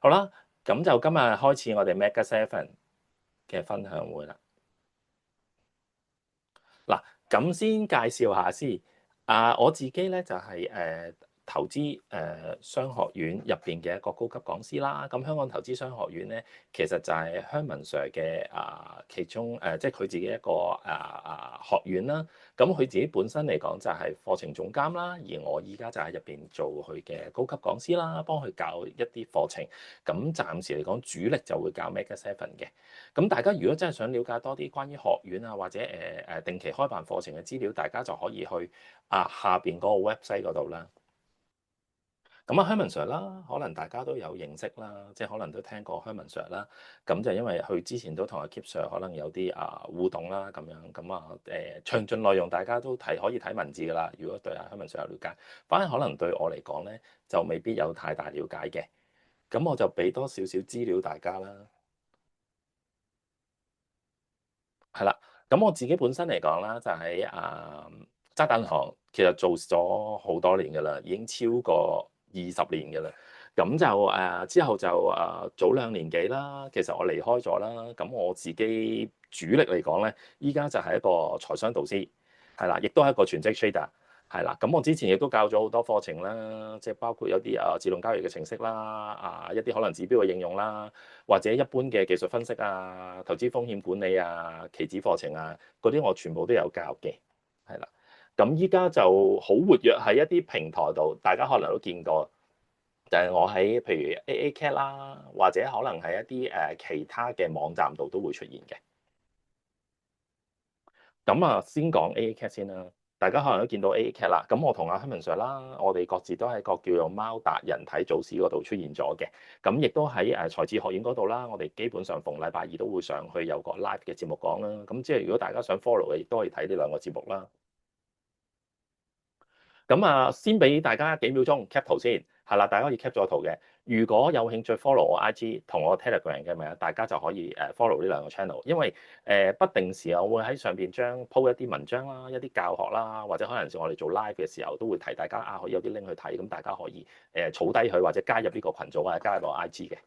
好啦，咁就今日開始我哋 Mega Seven 嘅分享會啦。嗱，咁先介紹下先。我自己咧就係投資商學院入邊嘅一個高級講師啦。咁香港投資商學院咧，其實就係香文 Sir 嘅其中即係佢自己一個學院啦。咁佢自己本身嚟講就係課程總監啦，而我依家就喺入邊做佢嘅高級講師啦，幫佢教一啲課程。咁暫時嚟講，主力就會教 Mega Seven 嘅。咁大家如果真係想了解多啲關於學院啊，或者定期開辦課程嘅資料，大家就可以去下邊嗰個 website 嗰度啦。咁香文 Sir 啦，可能大家都有認識啦，即係可能都聽過香文 Sir 啦。咁就因為佢之前都同阿 Keep Sir 可能有啲互動啦，咁樣咁詳盡內容大家都可以睇文字噶啦。如果對香文 Sir 有了解，反而可能對我嚟講咧就未必有太大了解嘅。咁我就俾多少少資料大家啦。係啦，咁我自己本身嚟講啦，就喺渣打銀行，其實做咗好多年㗎啦，已經超過20年㗎啦。咁就之後就早2年幾啦，其實我離開咗啦。咁我自己主力嚟講咧，依家就係一個財商導師，係啦，亦都係一個全職 trader。係啦，咁我之前亦都教咗好多課程啦，即係包括有啲自動交易嘅程式啦，一啲可能指標嘅應用啦，或者一般嘅技術分析啊、投資風險管理啊、期指課程啊，嗰啲我全部都有教嘅，係啦。咁依家就好活躍喺一啲平台度，大家可能都見過，就係我喺譬如 AACat 啦，或者可能係一啲其他嘅網站度都會出現嘅。咁先講 AACat 先啦。大家可能都見到 AACat 啦。咁我同阿香文 Sir 啦，我哋各自都喺個叫做貓達人體組市嗰度出現咗嘅。咁亦都喺財智學院嗰度啦。我哋基本上逢禮拜二都會上去有個 live 嘅節目講啦。咁即係如果大家想 follow 嘅，亦都可以睇呢兩個節目啦。咁先俾大家幾秒鐘 cap 圖先，係啦，大家可以 cap 咗圖嘅。如果有興趣 follow 我 IG 同我 Telegram 嘅咪，大家就可以follow 呢兩個 channel，因為不定時我會喺上邊將 po 一啲文章啦、一啲教學啦，或者可能是我哋做 live 嘅時候都會提大家可以有啲 link 去睇，咁大家可以儲低佢或者加入呢個群組或者加入我 IG 嘅。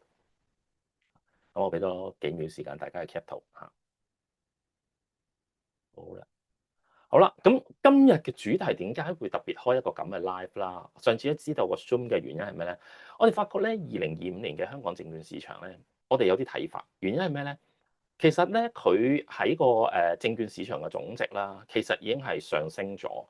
咁我俾多幾秒時間大家去 cap 圖嚇。好啦。好啦，咁今日嘅主題點解會特別開一個咁嘅 live 啦？上次都知道個 Zoom 嘅原因係咩咧？我哋發覺咧，2025年嘅香港證券市場咧，我哋有啲睇法。原因係咩咧？其實咧，佢喺個證券市場嘅總值啦，其實已經係上升咗。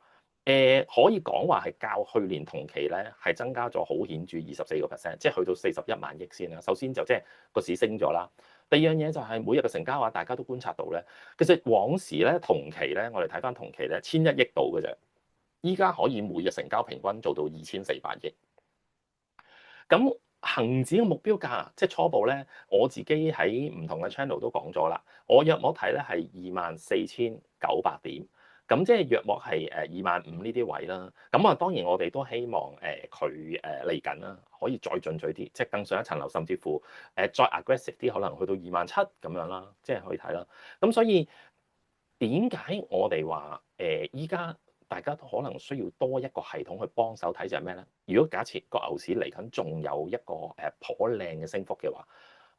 可以講話係較去年同期咧係增加咗好顯著24%，即係去到41萬億先啦。首先就即係個市升咗啦。第二樣嘢就係每日嘅成交額，大家都觀察到咧，其實往時咧同期咧，我哋睇翻同期咧1,100億度嘅啫，依家可以每日成交平均做到2,400億。咁恒指嘅目標價即係初步咧，我自己喺唔同嘅 channel 都講咗啦。我約莫睇咧係24,900點，咁即係約莫係25,000呢啲位啦。咁當然我哋都希望佢嚟緊啦，可以再進取啲，即係更上一層樓，甚至乎再 aggressive 啲，可能去到27,000咁樣啦，即係可以睇啦。咁所以點解我哋話依家大家都可能需要多一個系統去幫手睇就係咩咧？如果假設個牛市嚟緊仲有一個頗靚嘅升幅嘅話，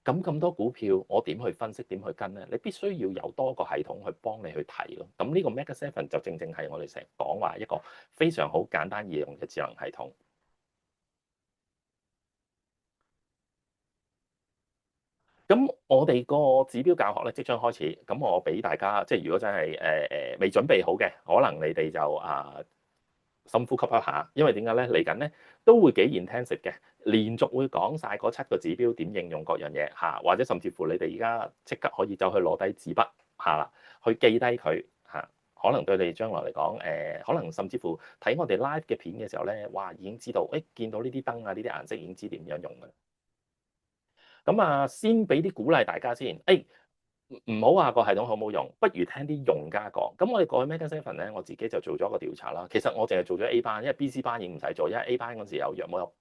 咁多股票我點去分析點去跟咧？你必須要有多個系統去幫你去睇咯。咁呢個 Mega Seven 就正正係我哋成日講話一個非常好簡單易用嘅智能系統。咁我哋個指標教學咧即將開始，咁我俾大家即係如果真係未準備好嘅，可能你哋就深呼吸一下，因為點解咧？嚟緊咧都會幾 intensive 嘅，連續會講晒嗰7個指標點應用各樣嘢嚇，或者甚至乎你哋而家即刻可以走去攞低紙筆嚇啦，去記低佢嚇，可能對你將來嚟講可能甚至乎睇我哋 live 嘅片嘅時候咧，哇已經知道見到呢啲燈啊，呢啲顏色已經知點樣用嘅。咁先俾啲鼓勵大家先，唔好話個系統好冇用，不如聽啲用家講。咁我哋過去 Mega Seven 咧，我自己就做咗個調查啦。其實我淨係做咗 A 班，因為 B、C 班已經唔使做，因為 A 班嗰時有約莫有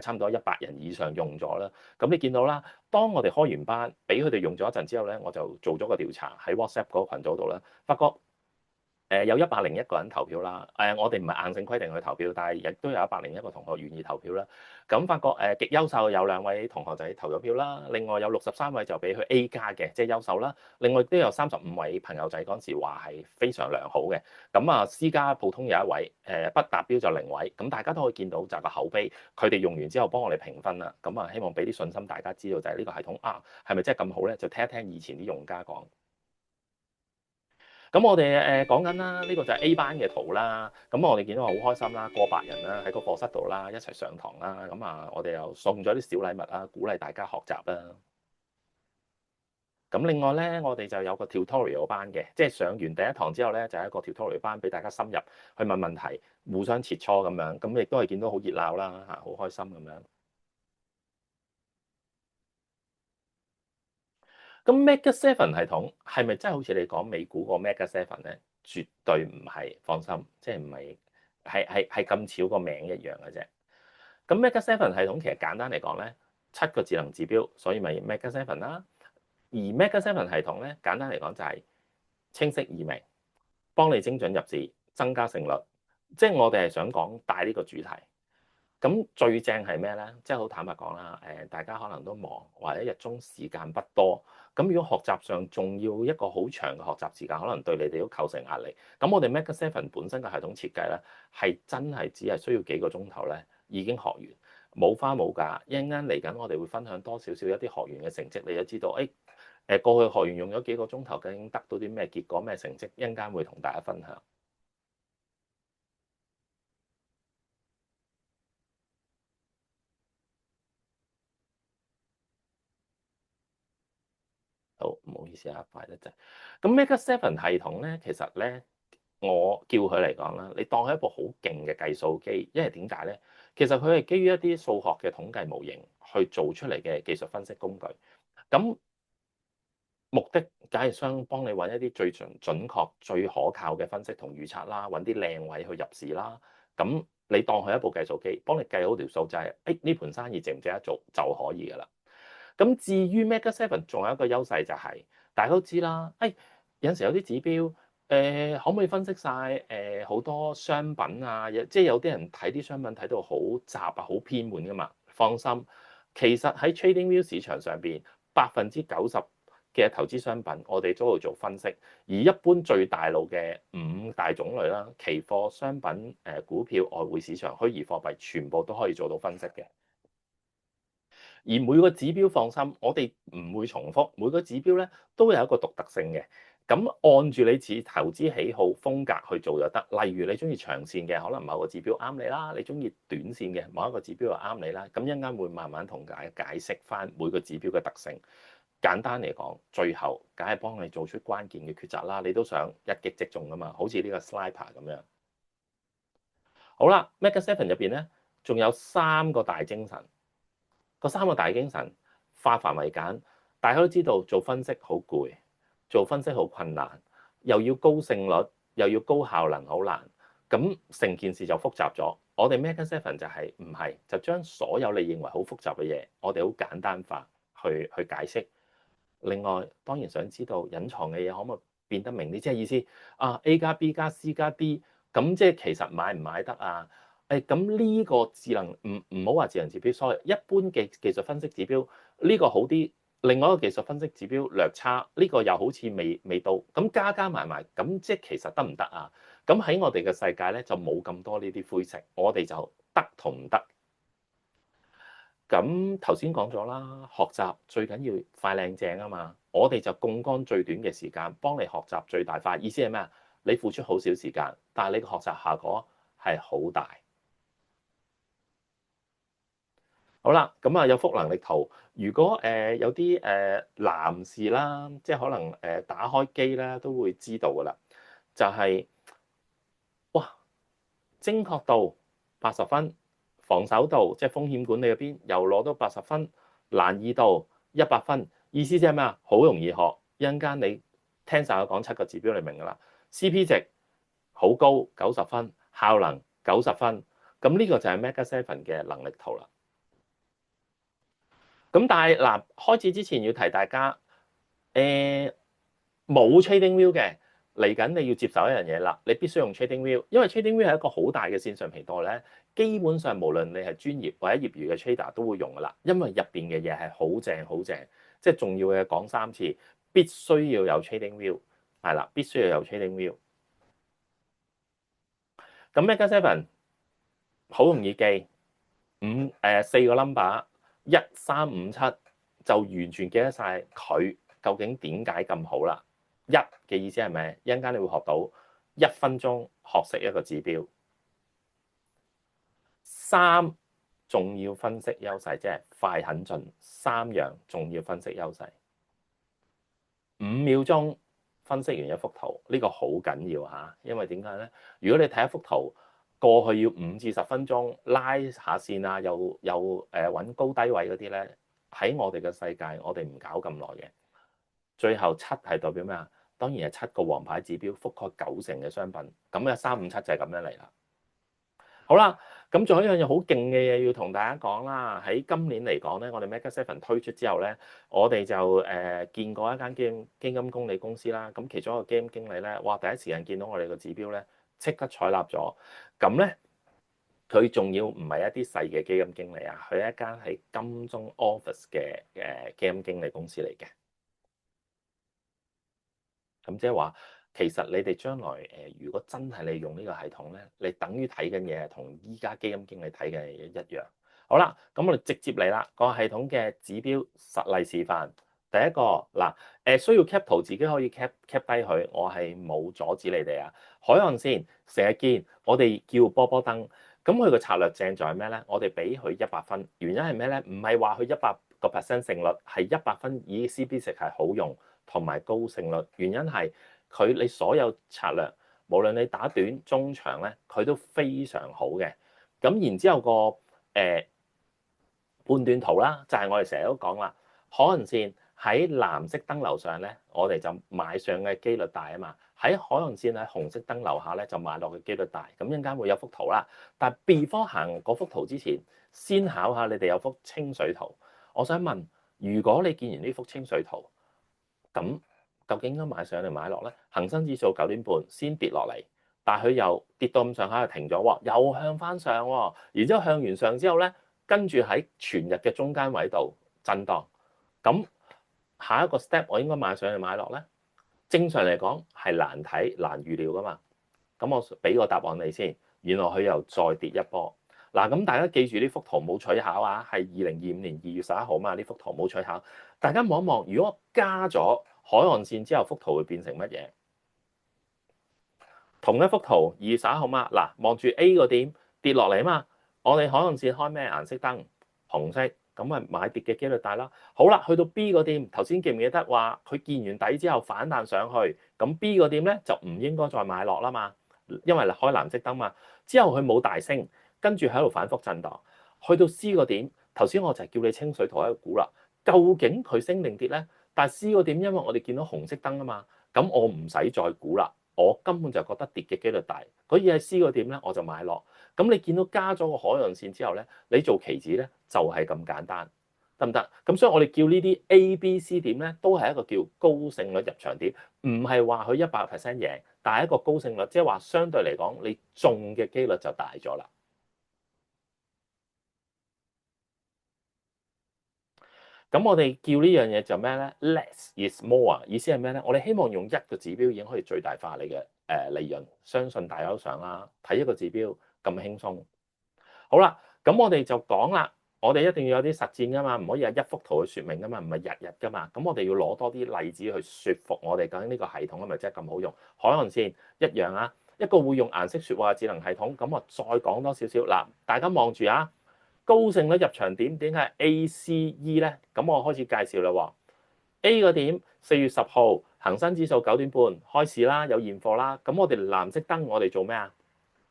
差唔多100人以上用咗啦。咁你見到啦，當我哋開完班，俾佢哋用咗一陣之後咧，我就做咗個調查喺 WhatsApp 嗰個群組度啦，發覺有101個人投票啦，我哋唔係硬性規定去投票，但係亦都有101個同學願意投票啦。咁發覺極優秀有2位同學仔投咗票啦，另外有63位就俾佢 A 加嘅，即係優秀啦。另外都有35位朋友仔嗰陣時話係非常良好嘅。咁啊 C 加普通有1位，不達標就0位。咁大家都可以見到就係個口碑，佢哋用完之後幫我哋評分啦。咁啊希望俾啲信心大家知道就係呢個系統啊係咪真係咁好咧？就聽一聽以前啲用家講。咁我哋講緊啦，呢個就係 A 班嘅圖啦。咁我哋見到好開心啦，過百人啦喺個課室度啦，一齊上堂啦。咁啊，我哋又送咗啲小禮物啦，鼓勵大家學習啦。咁另外咧，我哋就有個 tutorial 班嘅，即係上完第一堂之後咧，就係一個 tutorial 班俾大家深入去問問題，互相切磋咁樣。咁亦都係見到好熱鬧啦，嚇，好開心咁樣。咁 Mega Seven 系統係咪真係好似你講美股個 Mega Seven 咧？絕對唔係，放心，即係唔係係咁巧個名一樣嘅啫。咁 Mega Seven 系統其實簡單嚟講咧，7個智能指標，所以咪 Mega Seven 啦。而 Mega Seven 系統咧，簡單嚟講就係清晰易明，幫你精準入市，增加勝率。即係我哋係想講帶呢個主題。咁最正係咩咧？即係好坦白講啦，大家可能都忙，或者一日中時間不多。咁如果學習上仲要一個好長嘅學習時間，可能對你哋都構成壓力。咁我哋 Mega Seven 本身嘅系統設計咧，係真係只係需要幾個鐘頭咧，已經學完，冇花冇假。一陣間嚟緊，我哋會分享多少少一啲學員嘅成績，你就知道，過去學員用咗幾個鐘頭，究竟得到啲咩結果、咩成績，一陣間會同大家分享。好，唔好意思啊，快得滯。咁 Mega Seven 系統咧，其實咧，我叫佢嚟講啦，你當係一部好勁嘅計數機，因為點解咧？其實佢係基於一啲數學嘅統計模型去做出嚟嘅技術分析工具。咁目的梗係想幫你揾一啲最準確、最可靠嘅分析同預測啦，揾啲靚位去入市啦。咁你當佢一部計數機，幫你計好條數就係，呢盤生意值唔值得做就可以㗎啦。咁至於 Mega Seven 仲有一個優勢就係，大家都知啦，有陣時有啲指標，可唔可以分析晒好多商品啊？即係有啲人睇啲商品睇到好雜啊，好偏門噶嘛。放心，其實喺 TradingView 市場上邊90%嘅投資商品，我哋都會做分析。而一般最大路嘅5大種類啦，期貨、商品、股票、外匯市場、虛擬貨幣，全部都可以做到分析嘅。而每個指標放心，我哋唔會重複，每個指標咧都有一個獨特性嘅。咁按住你自己投資喜好風格去做就得。例如你中意長線嘅，可能某個指標啱你啦；你中意短線嘅，某一個指標就啱你啦。咁一陣間會慢慢同大家解釋翻每個指標嘅特性。簡單嚟講，最後梗係幫你做出關鍵嘅抉擇啦。你都想一擊即中㗎嘛？好似呢個 sniper 咁樣。好啦，Mega Seven 入邊咧，仲有3個大精神。個3個大精神化繁為簡，大家都知道做分析好攰，做分析好困難，又要高勝率，又要高效能，好難。咁成件事就複雜咗。我哋 Mega Seven 就係唔係就將所有你認為好複雜嘅嘢，我哋好簡單化去解釋。另外當然想知道隱藏嘅嘢可唔可以變得明啲，即係意思啊 A 加 B 加 C 加 D， 咁即係其實買唔買得啊？咁呢個智能唔好話智能指標，sorry，一般嘅技術分析指標呢個好啲，另外一個技術分析指標略差，呢個又好似未到，咁加埋埋，咁即係其實得唔得啊？咁喺我哋嘅世界咧就冇咁多呢啲灰色，我哋就得同唔得。咁頭先講咗啦，學習最緊要快靚正啊嘛，我哋就槓桿最短嘅時間幫你學習最大化。意思係咩啊？你付出好少時間，但係你嘅學習效果係好大。好啦，咁啊有幅能力圖，如果有啲男士啦，即係可能打開機咧都會知道噶啦，就係哇精確度80分，防守度即係風險管理嗰邊又攞到80分，難易度100分。意思即係咩啊？好容易學，一陣間你聽晒我講7個指標，你明噶啦。CP 值好高90分，效能90分，咁呢個就係 Mega Seven 嘅能力圖啦。咁但係嗱，開始之前要提大家，冇 TradingView 嘅，嚟緊你要接受一樣嘢啦，你必須用 TradingView，因為 TradingView 係一個好大嘅線上平台咧，基本上無論你係專業或者業餘嘅 trader 都會用噶啦，因為入邊嘅嘢係好正好正，即係重要嘅講3次，必須要有 TradingView， 係啦，必須要有 TradingView。咁 Mega Seven 好容易記，4個 number 1357就完全記得晒佢究竟點解咁好啦。一嘅意思係咩？一陣間你會學到1分鐘學識一個指標。3仲要分析優勢，即係快狠準，3樣仲要分析優勢。5秒鐘分析完一幅圖，呢個好緊要嚇，因為點解咧？如果你睇一幅圖過去要5至10分鐘拉下線啊，又揾高低位嗰啲咧，喺我哋嘅世界，我哋唔搞咁耐嘅。最後7係代表咩啊？當然係7個黃牌指標覆蓋90%嘅商品，咁嘅357就係咁樣嚟啦。好啦，咁仲有一樣嘢好勁嘅嘢要同大家講啦。喺今年嚟講咧，我哋 Mega Seven 推出之後咧，我哋就見過一間基金經理公司啦。咁其中一個基金經理咧，哇！第一時間見到我哋個指標咧，即刻採納咗。咁咧，佢仲要唔係一啲細嘅基金經理啊，佢係一間係金鐘 office 嘅基金經理公司嚟嘅。咁即係話，其實你哋將來如果真係你用呢個系統咧，你等於睇緊嘢同依家基金經理睇嘅嘢一樣。好啦，咁我哋直接嚟啦，個系統嘅指標實例示範。第一個嗱，需要 cap 圖自己可以 cap 低佢，我係冇阻止你哋啊。海岸線成日見，我哋叫波波燈，咁佢個策略正在咩咧？我哋俾佢100分，原因係咩咧？唔係話佢100% 勝率，係100分以 CP 值係好用同埋高勝率，原因係佢你所有策略，無論你打短、中、長咧，佢都非常好嘅。咁然之後個判斷圖啦，就係我哋成日都講啦，海岸線喺藍色燈樓上咧，我哋就買上嘅機率大啊嘛。喺海岸線喺紅色燈樓下咧，就買落嘅機率大。咁一陣間會有幅圖啦，但係 before 行嗰幅圖之前，先考下你哋有幅清水圖。我想問，如果你見完呢幅清水圖，咁究竟應該買上定買落咧？恒生指數9點半先跌落嚟，但係佢又跌到咁上下就停咗喎，又向翻上喎，然之後向完上之後咧，跟住喺全日嘅中間位度震盪。咁下一個 step 我應該買上定買落咧？正常嚟講係難睇難預料噶嘛。咁我俾個答案你先，原來佢又再跌一波。嗱，咁大家記住呢幅圖冇取巧啊，係2025年2月11號嘛，呢幅圖冇取巧。大家望一望，如果加咗海岸線之後，幅圖會變成乜嘢？同一幅圖2月11號嘛，嗱，望住 A 個點跌落嚟啊嘛，我哋海岸線開咩顏色燈？紅色，咁咪買跌嘅機率大啦。好啦，去到 B 個點，頭先記唔記得話佢見完底之後反彈上去，咁 B 個點咧就唔應該再買落啦嘛，因為開藍色燈嘛。之後佢冇大升。跟住喺度反覆震盪，去到 C 個點，頭先我就係叫你清水圖喺度估啦，究竟佢升定跌咧？但係 C 個點，因為我哋見到紅色燈啊嘛，咁我唔使再估啦，我根本就覺得跌嘅機率大，所以喺 C 個點咧我就買落。咁你見到加咗個海岸線之後咧，你做期指咧就係咁簡單，得唔得？咁所以我哋叫呢啲 A、B、C 點咧，都係一個叫高勝率入場點，唔係話佢100% 贏，但係一個高勝率，即係話相對嚟講，你中嘅機率就大咗啦。咁我哋叫呢樣嘢就咩咧 ？Less is more，意思係咩咧？我哋希望用一個指標已經可以最大化你嘅利潤，相信大家都想啦。睇一個指標咁輕鬆。好啦，咁我哋就講啦，我哋一定要有啲實戰噶嘛，唔可以係一幅圖去説明噶嘛，唔係日日噶嘛。咁我哋要攞多啲例子去説服我哋究竟呢個系統係咪真係咁好用？海岸線一樣啊，一個會用顏色説話嘅智能系統。咁我再講多少少嗱，大家望住啊！高勝率入場點點解 ACE 咧？咁我開始介紹啦喎。A 個點4月10號恒生指數9點半開市啦，有現貨啦。咁我哋藍色燈我哋做咩啊？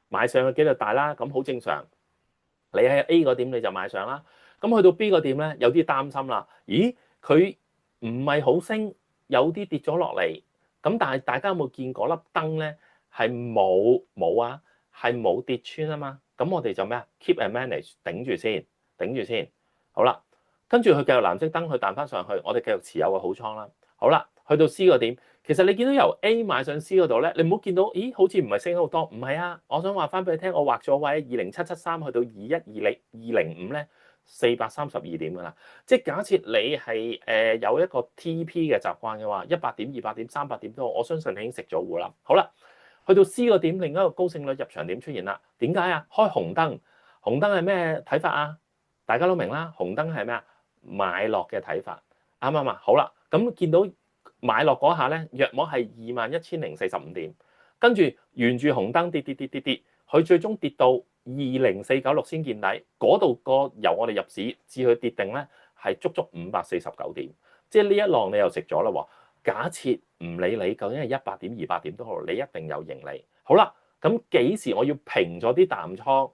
買上嘅機率大啦，咁好正常。你喺 A 個點你就買上啦。咁去到 B 個點咧，有啲擔心啦。咦，佢唔係好升，有啲跌咗落嚟。咁但係大家有冇見嗰粒燈咧？係冇啊，係冇跌穿啊嘛。咁我哋就咩啊 ？Keep and manage，頂住先，頂住先。好啦，跟住佢繼續藍色燈，佢彈翻上去，我哋繼續持有個好倉啦。好啦，去到 C 個點，其實你見到由 A 買上 C 嗰度咧，你唔好見到，咦，好似唔係升好多，唔係啊！我想話翻俾你聽，我畫咗位20773去到21205咧，432點㗎啦。即係假設你係有一個 TP 嘅習慣嘅話，100點、200點、300點都好，我相信你已經食咗糊啦。好啦，去到 C 個點，另一個高勝率入場點出現啦。點解啊？開紅燈，紅燈係咩睇法啊？大家都明啦，紅燈係咩啊？買落嘅睇法，啱唔啱啊？好啦，咁見到買落嗰下咧，約莫係21,045點，跟住沿住紅燈跌，佢最終跌到20496先見底，嗰度個由我哋入市至去跌定咧，係足足549點，即係呢一浪你又食咗啦喎。假設唔理你究竟係100點、200點都好，你一定有盈利。好啦，咁幾時我要平咗啲淡倉，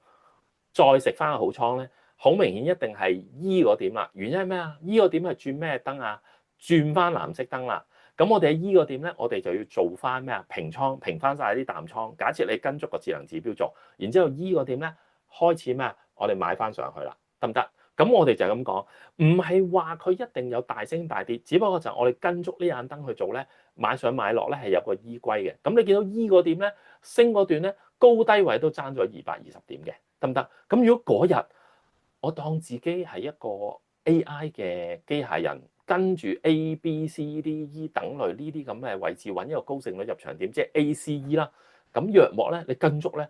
再食翻個好倉咧？好明顯一定係 E 嗰點啦。原因係咩啊？E 嗰點係轉咩燈啊？轉翻藍色燈啦。咁我哋喺 E 個點咧，我哋就要做翻咩啊？平倉，平翻晒啲淡倉。假設你跟足個智能指標做，然之後 E 個點咧開始咩啊？我哋買翻上去啦，得唔得？咁我哋就係咁講，唔係話佢一定有大升大跌，只不過就係我哋跟足呢眼燈去做咧，買上買落咧係有個依歸嘅。咁你見到 E 個點咧升嗰段咧高低位都爭咗220點嘅，得唔得？咁如果嗰日我當自己係一個 AI 嘅機械人，跟住 A、B、C、D、E 等類呢啲咁嘅位置揾一個高勝率入場點，即係 ACE 啦。咁約莫咧，你跟足咧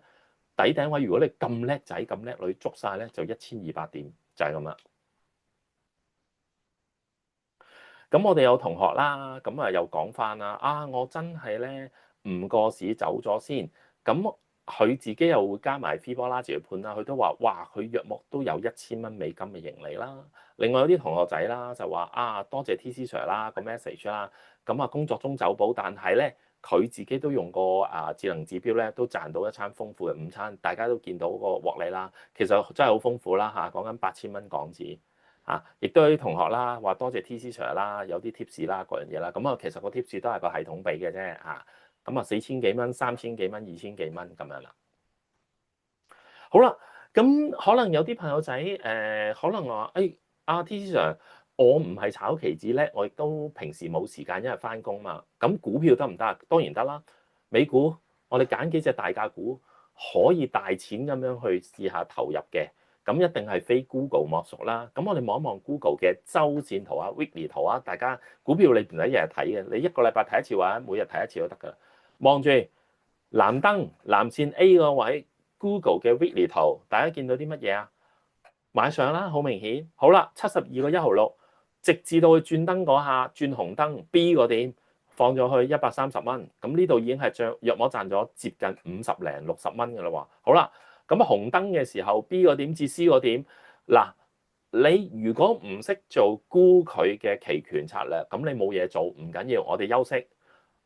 底頂位，如果你咁叻仔咁叻女捉晒咧，就1200點就係咁啦。咁我哋有同學啦，咁啊又講翻啦，我真係咧唔過市走咗先，咁佢自己又會加埋 Fibonacci 嘅判啦，佢都話哇，佢約莫都有1000蚊美金嘅盈利啦。另外有啲同學仔啦就話多謝 TC Sir 啦個 message 啦，咁啊工作中走寶，但係咧佢自己都用過智能指標咧，都賺到一餐豐富嘅午餐，大家都見到個獲利啦，其實真係好豐富啦嚇，講緊8000蚊港紙。亦都有啲同學啦，話多謝 TC Sir 啦，有啲 tips 啦，各樣嘢啦。咁其實個 tips 都係個系統俾嘅啫。咁4000幾蚊、3000幾蚊、2000幾蚊咁樣啦。好啦，咁可能有啲朋友仔可能話TC Sir，我唔係炒期指叻，我亦都平時冇時間，因為翻工嘛。咁股票得唔得？當然得啦。美股我哋揀幾隻大價股，可以大錢咁樣去試下投入嘅。咁一定係非 Google 莫屬啦。咁我哋望一望 Google 嘅週線圖啊、weekly 圖啊，大家股票你唔使日日睇嘅，你一個禮拜睇一次或者每日睇一次都得㗎。望住藍燈藍線 A 個位 Google 嘅 weekly 圖，大家見到啲乜嘢啊？買上啦，好明顯。好啦，72個1毫6，直至到佢轉燈嗰下轉紅燈 B 個點放咗去130蚊，咁呢度已經係約莫賺咗接近50零60蚊㗎啦喎。好啦。咁紅燈嘅時候 B 個點至 C 個點，嗱，你如果唔識做沽佢嘅期權策略，咁你冇嘢做唔緊要，我哋休息，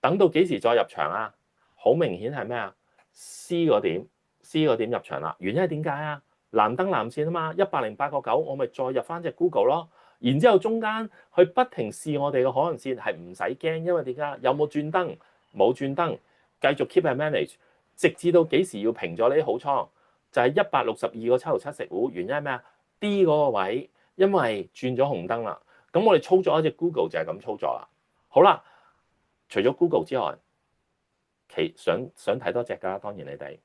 等到幾時再入場啊？好明顯係咩啊？C 個點入場啦。原因係點解啊？藍燈藍線啊嘛，108.9，我咪再入翻隻 Google 咯。然之後中間去不停試我哋嘅可能線係唔使驚，因為點解？有冇轉燈？冇轉燈，繼續 keep and manage，直至到幾時要平咗呢啲好倉？就係162個7.7食糊，原因係咩啊 ？D 嗰個位，因為轉咗紅燈啦。咁我哋操作一隻 Google 就係咁操作啦。好啦，除咗 Google 之外，想睇多隻㗎，當然你哋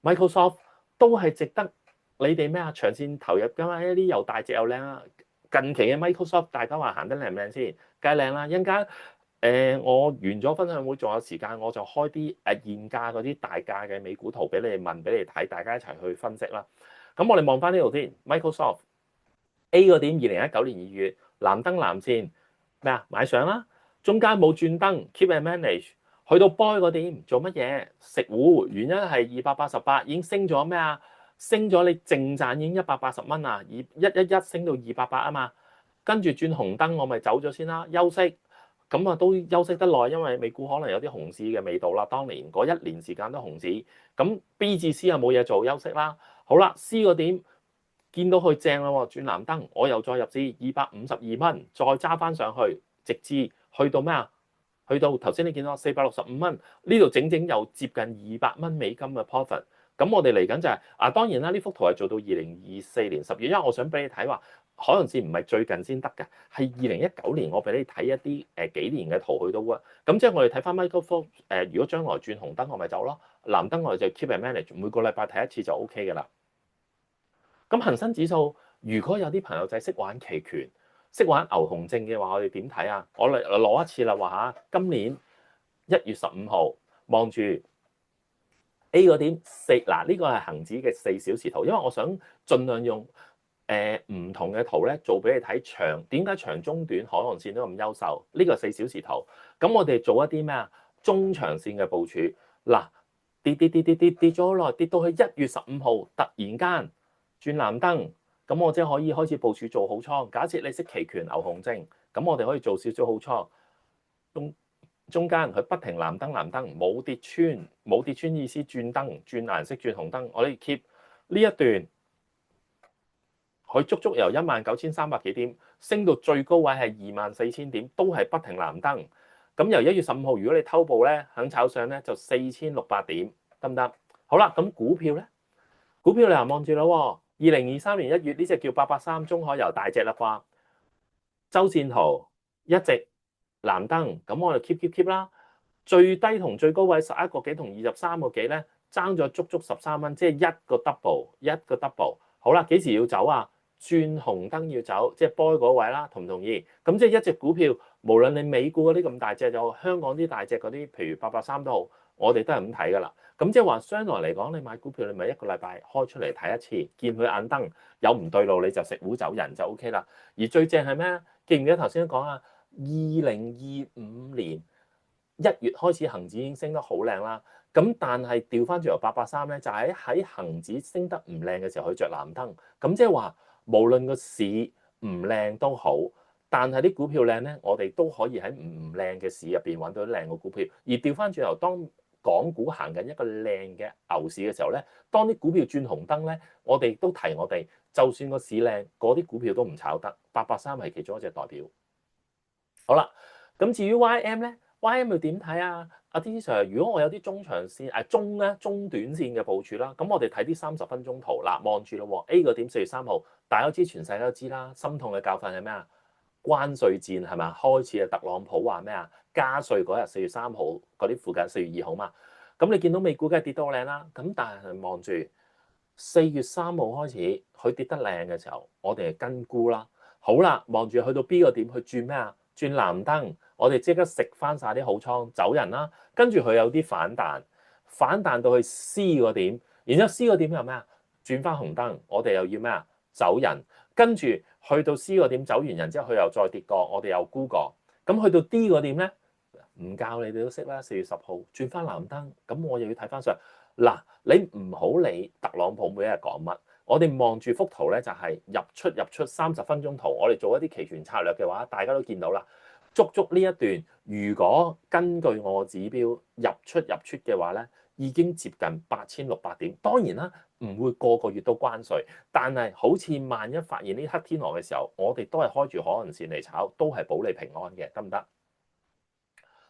Microsoft 都係值得你哋咩啊？長線投入㗎嘛，一啲又大隻又靚啦。近期嘅 Microsoft 大家話行得靚唔靚先？梗係靚啦，一陣間。我完咗分享會仲有時間，我就開啲現價嗰啲大價嘅美股圖俾你哋問，俾你哋睇，大家一齊去分析啦。咁我哋望翻呢度先 ，Microsoft A 個點，2019年2月藍燈藍線咩啊？買上啦，中間冇轉燈 ，keep and manage，去到 buy 個點做乜嘢？食糊，原因係288已經升咗咩啊？升咗你淨賺已經180蚊啊，111升到280啊嘛，跟住轉紅燈我咪走咗先啦，休息。咁都休息得耐，因為美股可能有啲熊市嘅味道啦。當年嗰1年時間都熊市，咁 B 至 C 又冇嘢做，休息啦。好啦 ，C 個點見到佢正啦，轉藍燈，我又再入市252蚊，再揸翻上去，直至去到咩啊？去到頭先你見到465蚊，呢度整整又接近200蚊美金嘅 profit。咁我哋嚟緊就係當然啦，呢幅圖係做到2024年10月，因為我想俾你睇話海岸線唔係最近先得嘅，係2019年我俾你睇一啲幾年嘅圖去到啊。咁即係我哋睇翻 Michael Forbes 如果將來轉紅燈我咪走咯，藍燈我哋就 keep and manage，每個禮拜睇一次就 OK 嘅啦。咁恒生指數如果有啲朋友仔識玩期權、識玩牛熊證嘅話，我哋點睇啊？我嚟攞一次啦，話嚇今年1月15號望住 A 嗰點四，嗱呢個係恒指嘅4小時圖，因為我想盡量用唔同嘅圖咧做俾你睇長，點解長中短海岸線都咁優秀？呢個4小時圖，咁我哋做一啲咩啊？中長線嘅部署，嗱跌咗好耐，跌到去1月15號，突然間轉藍燈，咁我即係可以開始部署做好倉。假設你識期權牛熊證，咁我哋可以做少少好倉。中間佢不停藍燈冇跌穿意思轉燈轉顏色轉紅燈，我哋 keep 呢一段，佢足足由19,300幾點升到最高位係24,000點，都係不停藍燈。咁由1月15號，如果你偷步咧，肯炒上咧就4,600點，得唔得？好啦，咁股票咧，股票你又望住啦，2023年1月呢隻叫883中海油大隻啦啩，周線圖一直藍燈，咁我哋 keep 啦。最低同最高位11個幾同23個幾咧，爭咗足足13蚊，即係一個 double。好啦，幾時要走啊？轉紅燈要走，即係 buy 嗰位啦，同唔同意？咁即係一隻股票，無論你美股嗰啲咁大隻，就香港啲大隻嗰啲，譬如883都好，我哋都係咁睇噶啦。咁即係話，將來嚟講，你買股票，你咪一個禮拜開出嚟睇一次，見佢眼燈有唔對路，你就食糊走人就 OK 啦。而最正係咩？記唔記得頭先講啊？2025年1月開始，恒指已經升得好靚啦。咁但係調翻轉由883咧，就喺恒指升得唔靚嘅時候去着藍燈。咁即係話，無論個市唔靚都好，但係啲股票靚咧，我哋都可以喺唔靚嘅市入邊揾到啲靚嘅股票。而調翻轉頭，當港股行緊一個靚嘅牛市嘅時候咧，當啲股票轉紅燈咧，我哋都提我哋，就算個市靚，嗰啲股票都唔炒得。883係其中一隻代表。好啦，咁至於 YM 咧。YM 要點睇啊？阿 T Sir，如果我有啲中長線中短線嘅部署啦，咁我哋睇啲30分鐘圖啦，望住咯。A 個點4月3號，大家都知，全世界都知啦。心痛嘅教訓係咩啊？關稅戰係咪開始啊？特朗普話咩啊？加稅嗰日4月3號嗰啲附近4月2號嘛。咁你見到美股梗係跌到靚啦。咁但係望住4月3號開始，佢跌得靚嘅時候，我哋係跟沽啦。好啦，望住去到 B 個點去轉咩啊？轉藍燈。我哋即刻食翻晒啲好倉走人啦，跟住佢有啲反彈到去 C 個點，然之後 C 個點又咩啊？轉翻紅燈，我哋又要咩啊？走人，跟住去到 C 個點走完人之後，佢又再跌過，我哋又沽過。咁去到 D 個點咧，唔教你哋都識啦。4月10號轉翻藍燈，咁我又要睇翻上嗱，你唔好理特朗普每一日講乜，我哋望住幅圖咧就係入出30分鐘圖，我哋做一啲期權策略嘅話，大家都見到啦。足呢一段，如果根據我指標入出嘅話咧，已經接近8,600點。當然啦，唔會個個月都關稅，但係好似萬一發現呢黑天鵝嘅時候，我哋都係開住海岸線嚟炒，都係保你平安嘅，得唔得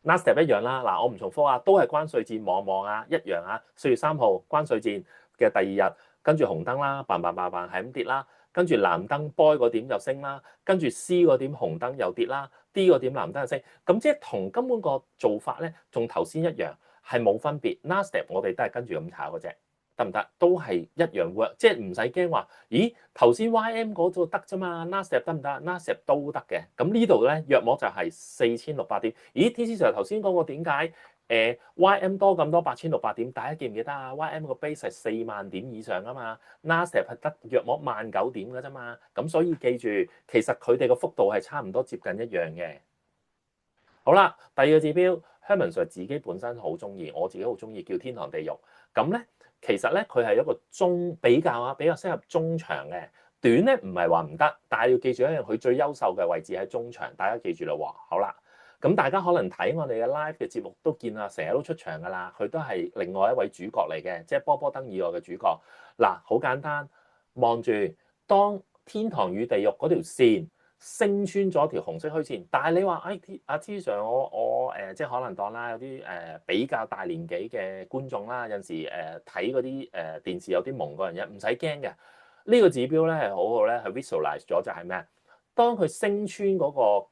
？Nasdaq 一樣啦，嗱我唔重複啊，都係關稅戰，望啊一樣啊。4月3號關稅戰嘅第二日，跟住紅燈啦，嘭係咁跌啦。跟住藍燈 buy 個點就升啦，跟住 C 個點紅燈又跌啦，D 個點藍燈就升，咁即係同根本個做法咧，同頭先一樣係冇分別。Nasdaq 我哋都係跟住咁炒嘅啫，得唔得？都係一樣 work，即係唔使驚話，咦頭先 YM 嗰度得啫嘛，Nasdaq 得唔得？Nasdaq 都得嘅。咁呢度咧約莫就係4,600點。咦 TC Sir 頭先講過點解？YM 多咁多8,600點，大家記唔記得啊 ？YM 個 base 係4萬點以上啊嘛，Nasdaq 係得約莫19000點嘅啫嘛，咁所以記住，其實佢哋個幅度係差唔多接近一樣嘅。好啦，第二個指標，Herman Sir 自己本身好中意，我自己好中意叫天堂地獄。咁咧，其實咧佢係一個比較適合中長嘅，短咧唔係話唔得，但係要記住一樣，佢最優秀嘅位置喺中長，大家記住啦喎。好啦。咁大家可能睇我哋嘅 live 嘅節目都見啦，成日都出場噶啦，佢都係另外一位主角嚟嘅，即係波波燈以外嘅主角。嗱，好簡單，望住當天堂與地獄嗰條線升穿咗條紅色虛線，但係你話阿 T Sir 我即係可能當啦，有啲比較大年紀嘅觀眾啦，有陣時睇嗰啲電視有啲蒙個人嘅，唔使驚嘅。呢個指標咧係好好咧，係 visualize 咗就係咩？當佢升穿嗰個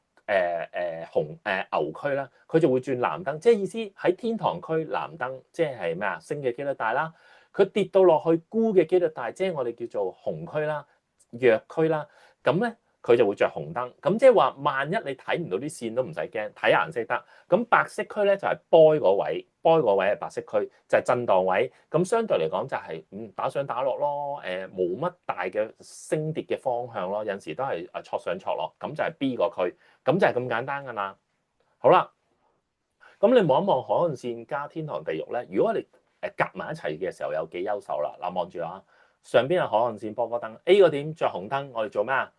牛區啦，佢就會轉藍燈，即係意思喺天堂區藍燈，即係咩啊？升嘅機率大啦。佢跌到落去沽嘅機率大，即係我哋叫做紅區啦、弱區啦。咁咧佢就會着紅燈。咁即係話，萬一你睇唔到啲線都唔使驚，睇顏色得。咁白色區咧就係 buy 嗰位，buy 嗰位係白色區，就係震盪位。咁相對嚟講就係打上打落咯，冇乜大嘅升跌嘅方向咯。有陣時都係挫上挫落，咁就係 B 個區，咁就係咁簡單噶啦。好啦，咁你望一望海岸線加天堂地獄咧，如果你夾埋一齊嘅時候有幾優秀啦。嗱，望住啊，上邊係海岸線波波燈 A 個點着紅燈，我哋做咩啊？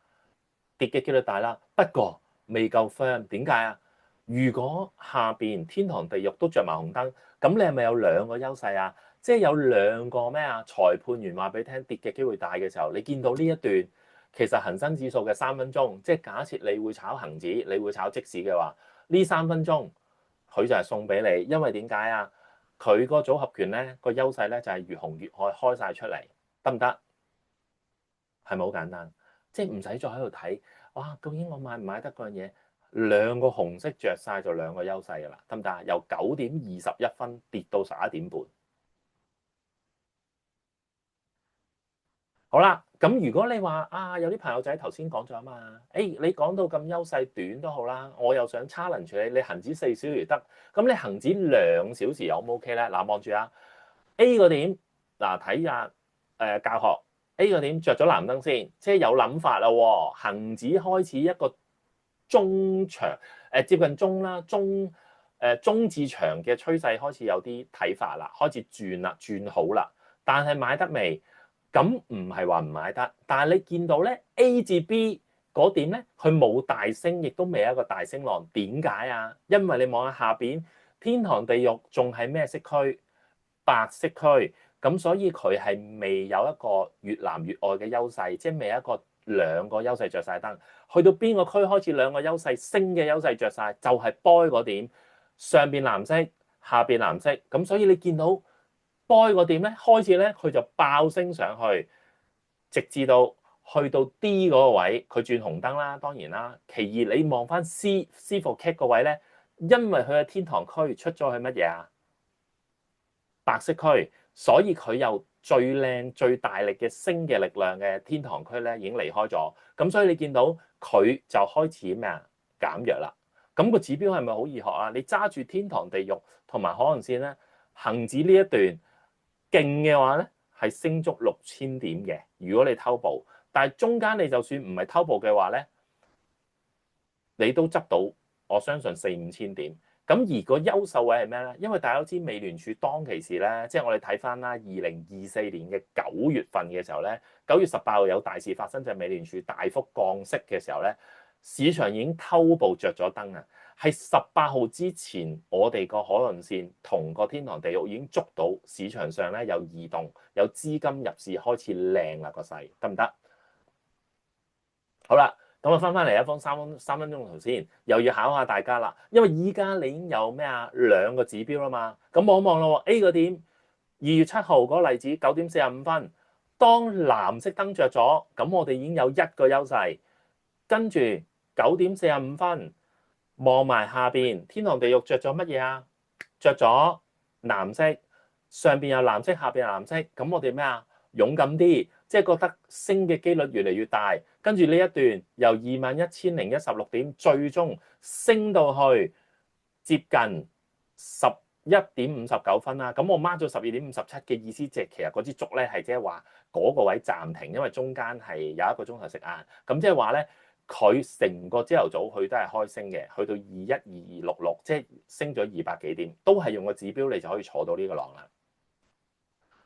跌嘅機率大啦，不過未夠 firm。點解啊？如果下邊天堂地獄都着埋紅燈，咁你係咪有兩個優勢啊？即係有兩個咩啊？裁判員話俾你聽跌嘅機會大嘅時候，你見到呢一段其實恒生指數嘅3分鐘，即係假設你會炒恒指，你會炒即市嘅話，呢3分鐘佢就係送俾你，因為點解啊？佢個組合拳咧個優勢咧就係越紅越愛開晒出嚟，得唔得？係咪好簡單？即係唔使再喺度睇，哇！究竟我買唔買得嗰樣嘢？兩個紅色着晒就兩個優勢㗎啦，得唔得啊？由9:21跌到11點半。好啦，咁如果你話啊，有啲朋友仔頭先講咗啊嘛，你講到咁優勢短都好啦，我又想 challenge你，你恆指4小時得，咁你恆指2小時有唔 OK 咧？嗱，望住啊 A 個點，嗱睇下教學 A 個點着咗藍燈先，即係有諗法啦喎，恆指開始一個中長接近中啦，中至長嘅趨勢開始有啲睇法啦，開始轉啦，轉好啦，但係買得未？咁唔係話唔買得，但係你見到咧 A 至 B 嗰點咧，佢冇大升，亦都未有一個大升浪。點解啊？因為你望下下邊天堂地獄仲係咩色區？白色區，咁所以佢係未有一個越藍越愛嘅優勢，即係未有一個兩個優勢着晒燈。去到邊個區開始兩個優勢升嘅優勢着晒，就係 buy 嗰點，上邊藍色，下邊藍色。咁所以你見到 buy 個點咧，開始咧佢就爆升上去，直至到去到 D 嗰個位，佢轉紅燈啦，當然啦。其二你望翻 C for cat 個位咧，因為佢嘅天堂區出咗去乜嘢啊？白色區，所以佢又最靚最大力嘅升嘅力量嘅天堂區咧已經離開咗，咁所以你見到佢就開始咩啊？減弱啦。咁個指標係咪好易學啊？你揸住天堂地獄同埋海岸線咧，恆指呢一段勁嘅話咧，係升足6000點嘅。如果你偷步，但係中間你就算唔係偷步嘅話咧，你都執到，我相信4-5千點。咁而個優秀位係咩咧？因為大家都知美聯儲當其時咧，即係我哋睇翻啦，2024年嘅9月份嘅時候咧，9月18號有大事發生，就係美聯儲大幅降息嘅時候咧，市場已經偷步着咗燈啊！係18號之前，我哋個海岸線同個天堂地獄已經捉到市場上咧有異動，有資金入市開始靚啦個勢，得唔得？好啦。咁啊，翻嚟一方三分鐘圖先，又要考下大家啦。因為依家你已經有咩啊兩個指標啦嘛。咁望一望咯 A 個點2月7號嗰個例子9:45，當藍色燈着咗，咁我哋已經有一個優勢。跟住9:45，望埋下邊天堂地獄着咗乜嘢啊？着咗藍色，上邊有藍色，下邊有藍色。咁我哋咩啊？勇敢啲。即係覺得升嘅機率越嚟越大，跟住呢一段由21,016點，最終升到去接近11:59啦。咁我 mark 咗12:57嘅意思，即係其實嗰支燭咧係即係話嗰個位暫停，因為中間係有一個鐘頭食晏。咁即係話咧，佢成個朝頭早佢都係開升嘅，去到21,2266，即係升咗200幾點，都係用個指標你就可以坐到呢個浪啦。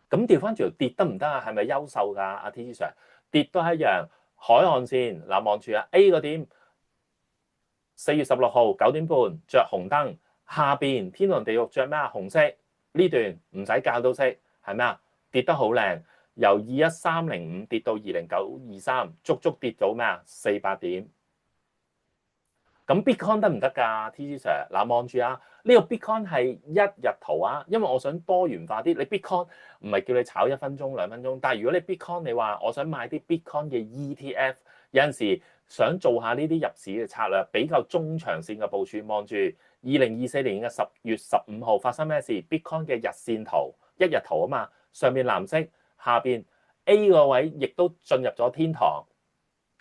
咁調翻轉跌得唔得啊？係咪優秀㗎？阿 T Sir 跌都係一樣，海岸線嗱，望住啊 A 個點，4月16號9點半着紅燈，下邊天堂地獄着咩啊？紅色，呢段唔使教都識係咩啊？跌得好靚，由21305跌到20923，足足跌到咩啊？400點。咁 Bitcoin 得唔得㗎？TC Sir，嗱望住啊，呢個 Bitcoin 係一日圖啊，因為我想多元化啲。你 Bitcoin 唔係叫你炒1分鐘2分鐘，但係如果你 Bitcoin 你話我想買啲 Bitcoin 嘅 ETF，有陣時想做下呢啲入市嘅策略，比較中長線嘅部署。望住2024年嘅10月15號發生咩事？Bitcoin 嘅日線圖一日圖啊嘛，上面藍色，下邊 A 個位亦都進入咗天堂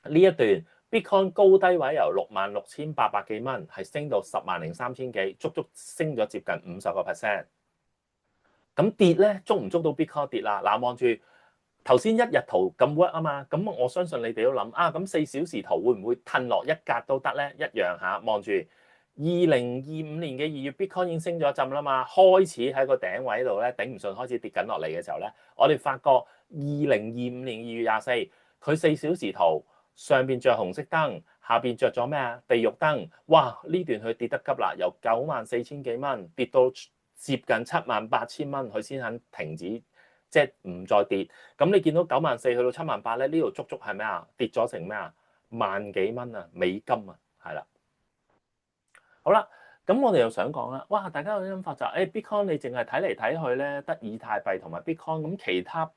呢一段。Bitcoin 高低位由66,800幾蚊，係升到10,003,000幾，足足升咗接近50%。咁跌咧，捉唔捉到 Bitcoin 跌啦？嗱，望住頭先一日圖咁 work 啊嘛，咁我相信你哋都諗啊，咁4小時圖會唔會褪落一格都得咧？一樣嚇，望住2025年嘅2月 Bitcoin 已經升咗一陣啦嘛，開始喺個頂位度咧頂唔順，開始跌緊落嚟嘅時候咧，我哋發覺2025年2月24佢4小時圖。上邊着紅色燈，下邊着咗咩啊？地獄燈，哇！呢段佢跌得急啦，由94,000幾蚊跌到接近78,000蚊，佢先肯停止，即係唔再跌。咁你見到94,000去到78,000咧，呢度足足係咩啊？跌咗成咩啊？10,000幾蚊啊，美金啊，係啦。好啦，咁我哋又想講啦，哇！大家有啲諗法就係，Bitcoin 你淨係睇嚟睇去咧，得以太幣同埋 Bitcoin，咁其他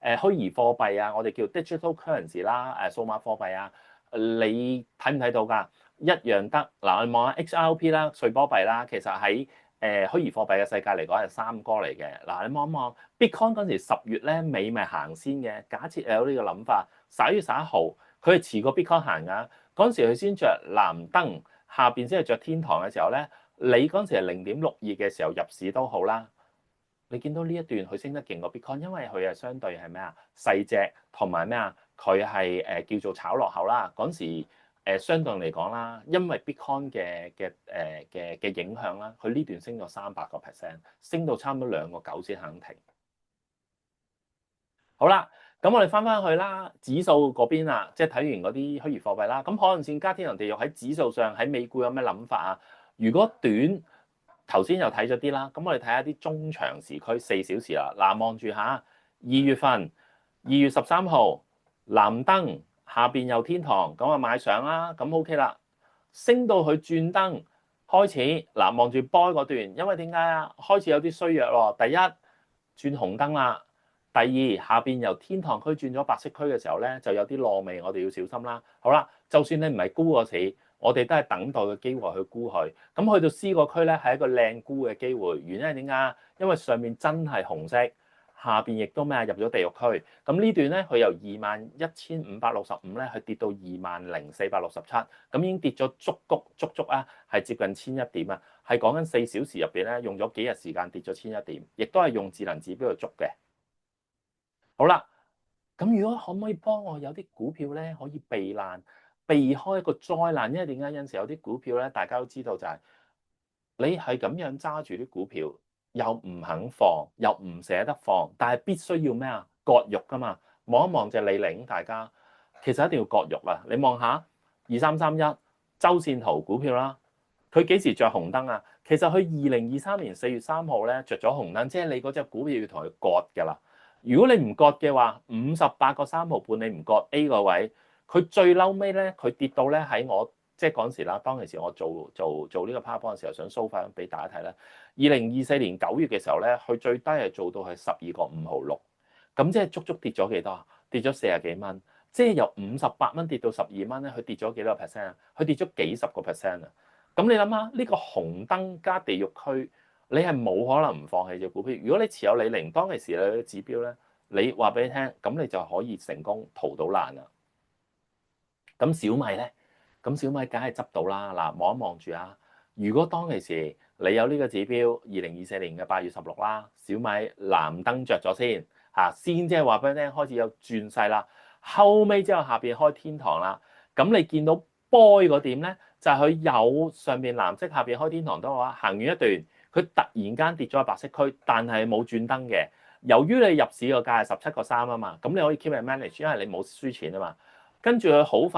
虛擬貨幣啊，我哋叫 digital currency 啦，數碼貨幣啊，你睇唔睇到㗎？一樣得嗱，我哋望下 XRP 啦，瑞波幣啦，其實喺虛擬貨幣嘅世界嚟講係三哥嚟嘅。嗱，你望一望 Bitcoin 嗰陣時10月咧尾咪行先嘅，假設有呢個諗法，11月11號佢係遲過 Bitcoin 行㗎，嗰陣時佢先着藍燈，下邊先係着天堂嘅時候咧，你嗰陣時係0.62嘅時候入市都好啦。你見到呢一段佢升得勁過 Bitcoin，因為佢係相對係咩啊細隻，同埋咩啊佢係叫做炒落後啦。嗰陣時相對嚟講啦，因為 Bitcoin 嘅影響啦，佢呢段升咗300%，升到差唔多2個9先肯停。好啦，咁我哋翻去啦，指數嗰邊啊，即係睇完嗰啲虛擬貨幣啦。咁海岸線加天堂地獄喺指數上喺美股有咩諗法啊？如果短頭先又睇咗啲啦，咁我哋睇下啲中長時區4小時啦。嗱，望住下2月份2月13號藍燈，下邊有天堂，咁啊買上啦，咁 OK 啦。升到佢轉燈開始，嗱望住 boy 嗰段，因為點解啊？開始有啲衰弱咯。第一轉紅燈啦，第二下邊由天堂區轉咗白色區嘅時候咧，就有啲落味，我哋要小心啦。好啦，就算你唔係沽個市，我哋都係等待嘅機會去沽佢。咁去到 C 個區咧，係一個靚沽嘅機會。原因係點解？因為上面真係紅色，下邊亦都咩入咗地獄區。咁呢段咧，佢由21,565咧，去跌到20,467，咁已經跌咗足足啊，係接近1,100點啊，係講緊4小時入邊咧，用咗幾日時間跌咗1,100點，亦都係用智能指標去捉嘅。好啦。咁如果可唔可以幫我有啲股票咧可以避難，避開一個災難？因為點解有陣時有啲股票咧，大家都知道就係你係咁樣揸住啲股票，又唔肯放，又唔捨得放，但係必須要咩啊？割肉噶嘛。望一望隻李寧，大家其實一定要割肉啊！你望下2331周線圖股票啦，佢幾時着紅燈啊？其實佢2023年4月3號咧着咗紅燈，即係你嗰隻股票要同佢割㗎啦。如果你唔割嘅話，58個3毫半你唔割 A 個位，佢最嬲尾咧，佢跌到咧喺我即係嗰陣時啦。當其時我做呢個 PowerPoint 嘅時候，想 show 翻俾大家睇啦。2024年9月嘅時候咧，佢最低係做到係12個5毫6，咁即係足足跌咗幾多啊？跌咗40幾蚊，即係由58蚊跌到12蚊咧，佢跌咗幾多個 percent 啊？佢跌咗幾十個 percent 啊！咁你諗下呢個紅燈加地獄區？你係冇可能唔放棄隻股票。如果你持有李寧，當其時你嘅指標咧，你話俾你聽，咁你就可以成功逃到難啦。咁小米咧，咁小米梗係執到啦。嗱，望一望住啊。如果當其時你有呢個指標，2024年嘅8月16啦，小米藍燈着咗先嚇，先即係話俾你聽，開始有轉勢啦。後尾之後下邊開天堂啦，咁你見到 boy 嗰點咧，就係佢有上邊藍色，下邊開天堂都話行完一段。佢突然間跌咗喺白色區，但係冇轉燈嘅。由於你入市個價係17個3啊嘛，咁你可以 keep it manage，因為你冇輸錢啊嘛。跟住佢好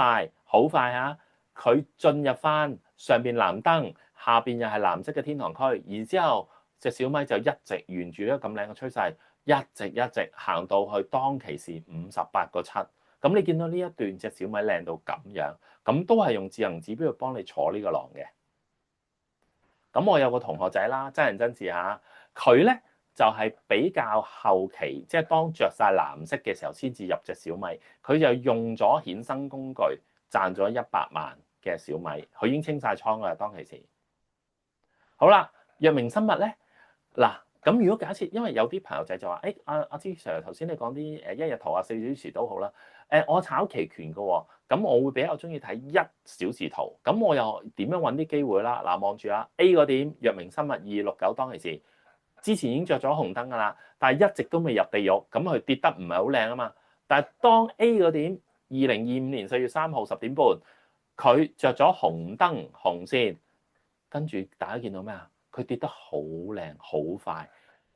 快嚇，佢進入翻上邊藍燈，下邊又係藍色嘅天堂區，然之後隻小米就一直沿住一個咁靚嘅趨勢，一直行到去當其時58個7。咁你見到呢一段隻小米靚到咁樣，咁都係用智能指標去幫你坐呢個浪嘅。咁我有個同學仔啦，真人真事嚇，佢咧就係比較後期，即係當着晒藍色嘅時候先至入隻小米，佢就用咗衍生工具賺咗100萬嘅小米，佢已經清晒倉啦當其時。好啦，藥明生物咧嗱，咁如果假設，因為有啲朋友仔就話，誒阿芝 Sir 頭先你講啲一日圖啊4小時都好啦，我炒期權嘅喎，咁我會比較中意睇1小時圖，咁我又點樣揾啲機會啦？嗱，望住啦 A 個點，藥明生物2269當其時，之前已經着咗紅燈㗎啦，但係一直都未入地獄，咁佢跌得唔係好靚啊嘛。但係當 A 個點2025年4月3號10點半，佢着咗紅燈紅線，跟住大家見到咩啊？佢跌得好靚好快，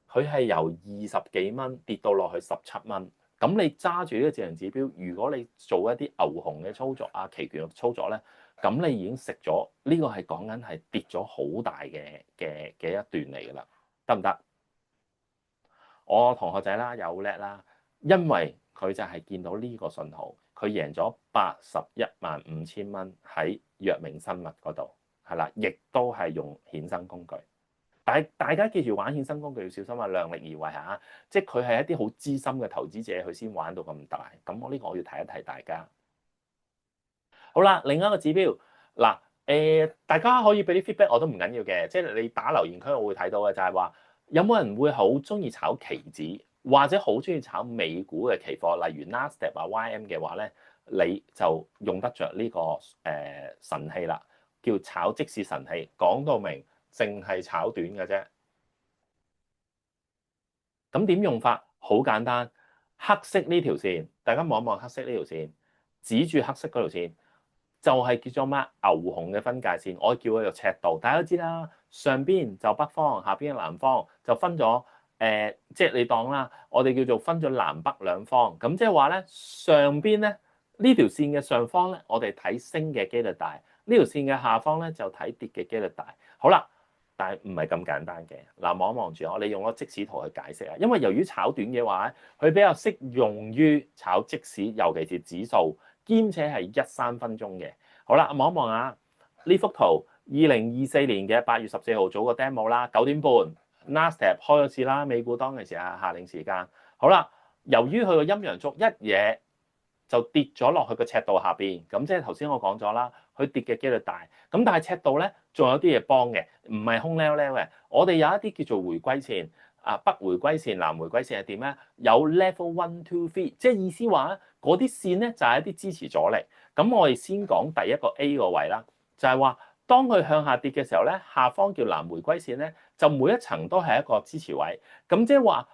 佢係由20幾蚊跌到落去17蚊。咁你揸住呢個智能指標，如果你做一啲牛熊嘅操作啊、期權嘅操作咧，咁你已經食咗呢個係講緊係跌咗好大嘅一段嚟㗎啦，得唔得？我同學仔啦有叻啦，因為佢就係見到呢個信號，佢贏咗815000蚊喺藥明生物嗰度，係啦，亦都係用衍生工具。大家記住玩衍生工具要小心啊，量力而為嚇，即係佢係一啲好資深嘅投資者，佢先玩到咁大。咁我呢個我要提一提大家。好啦，另一個指標嗱，大家可以俾啲 feedback 我都唔緊要嘅，即係你打留言區我會睇到嘅就係話，有冇人會好中意炒期指，或者好中意炒美股嘅期貨，例如 Nasdaq 啊 YM 嘅話咧，你就用得着呢個神器啦，叫炒即市神器，講到明。淨係炒短嘅啫，咁點用法？好簡單，黑色呢條線，大家望一望黑色呢條線，指住黑色嗰條線，就係叫做咩？牛熊嘅分界線，我叫佢做赤道。大家都知啦，上邊就北方，下邊嘅南方，就分咗即係你當啦，我哋叫做分咗南北兩方。咁即係話咧，上邊咧呢條線嘅上方咧，我哋睇升嘅機率大；呢條線嘅下方咧就睇跌嘅機率大。好啦。但係唔係咁簡單嘅。嗱，望一望住我，你用個即時圖去解釋啊。因為由於炒短嘅話，佢比較適用於炒即時，尤其是指數，兼且係1-3分鐘嘅。好啦，望一望啊，呢幅圖2024年嘅8月14號早個 demo 啦，9點半 Nasdaq 開咗市啦，美股當其時啊下令時間。好啦，由於佢個陰陽燭一嘢就跌咗落去個赤道下邊，咁即係頭先我講咗啦，佢跌嘅機率大。咁但係赤道咧，仲有啲嘢幫嘅，唔係空溜溜嘅。我哋有一啲叫做回歸線，北回歸線、南回歸線係點咧？有 level 1、2、3，即係意思話嗰啲線咧就係一啲支持阻力。咁我哋先講第一個 A 個位啦，就係話當佢向下跌嘅時候咧，下方叫南回歸線咧，就每一層都係一個支持位。咁即係話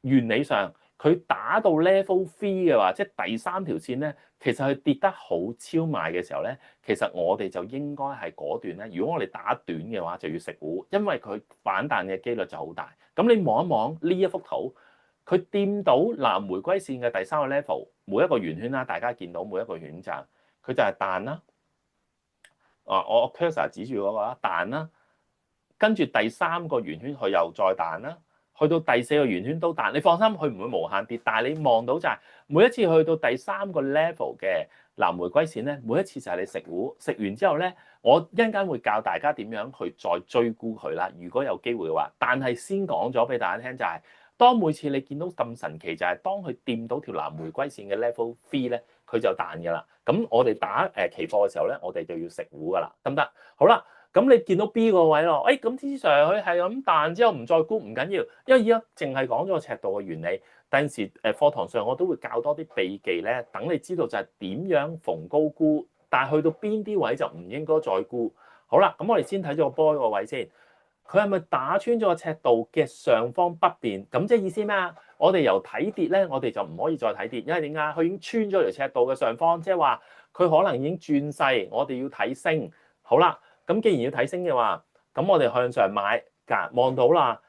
原理上。佢打到 level 3嘅話，即係第3條線咧，其實佢跌得好超賣嘅時候咧，其實我哋就應該係果斷咧。如果我哋打短嘅話，就要食糊，因為佢反彈嘅機率就好大。咁你望一望呢一幅圖，佢掂到南回歸線嘅第3個 level，每一個圓圈啦，大家見到每一個圈站，佢就係彈啦。我 cursor 指住嗰個啦，彈啦，跟住第3個圓圈佢又再彈啦。去到第4個圓圈都彈，你放心，佢唔會無限跌。但係你望到就係每一次去到第3個 level 嘅南回歸線咧，每一次就係你食糊，食完之後咧，我一陣間會教大家點樣去再追沽佢啦。如果有機會嘅話，但係先講咗俾大家聽就係，當每次你見到咁神奇就係當佢掂到條南回歸線嘅 level 3咧，佢就彈㗎啦。咁我哋打期貨嘅時候咧，我哋就要食糊㗎啦，得唔得？好啦。咁你見到 B 個位咯，咁之上佢係咁彈之後唔再沽唔緊要，因為而家淨係講咗個赤道嘅原理。第陣時課堂上我都會教多啲秘技咧，等你知道就係點樣逢高沽，但係去到邊啲位就唔應該再沽。好啦，咁我哋先睇咗個波個位先，佢係咪打穿咗個赤道嘅上方北邊？咁即係意思咩啊？我哋由睇跌咧，我哋就唔可以再睇跌，因為點解？佢已經穿咗條赤道嘅上方，即係話佢可能已經轉勢，我哋要睇升。好啦。咁既然要睇升嘅話，咁我哋向上買，望到啦。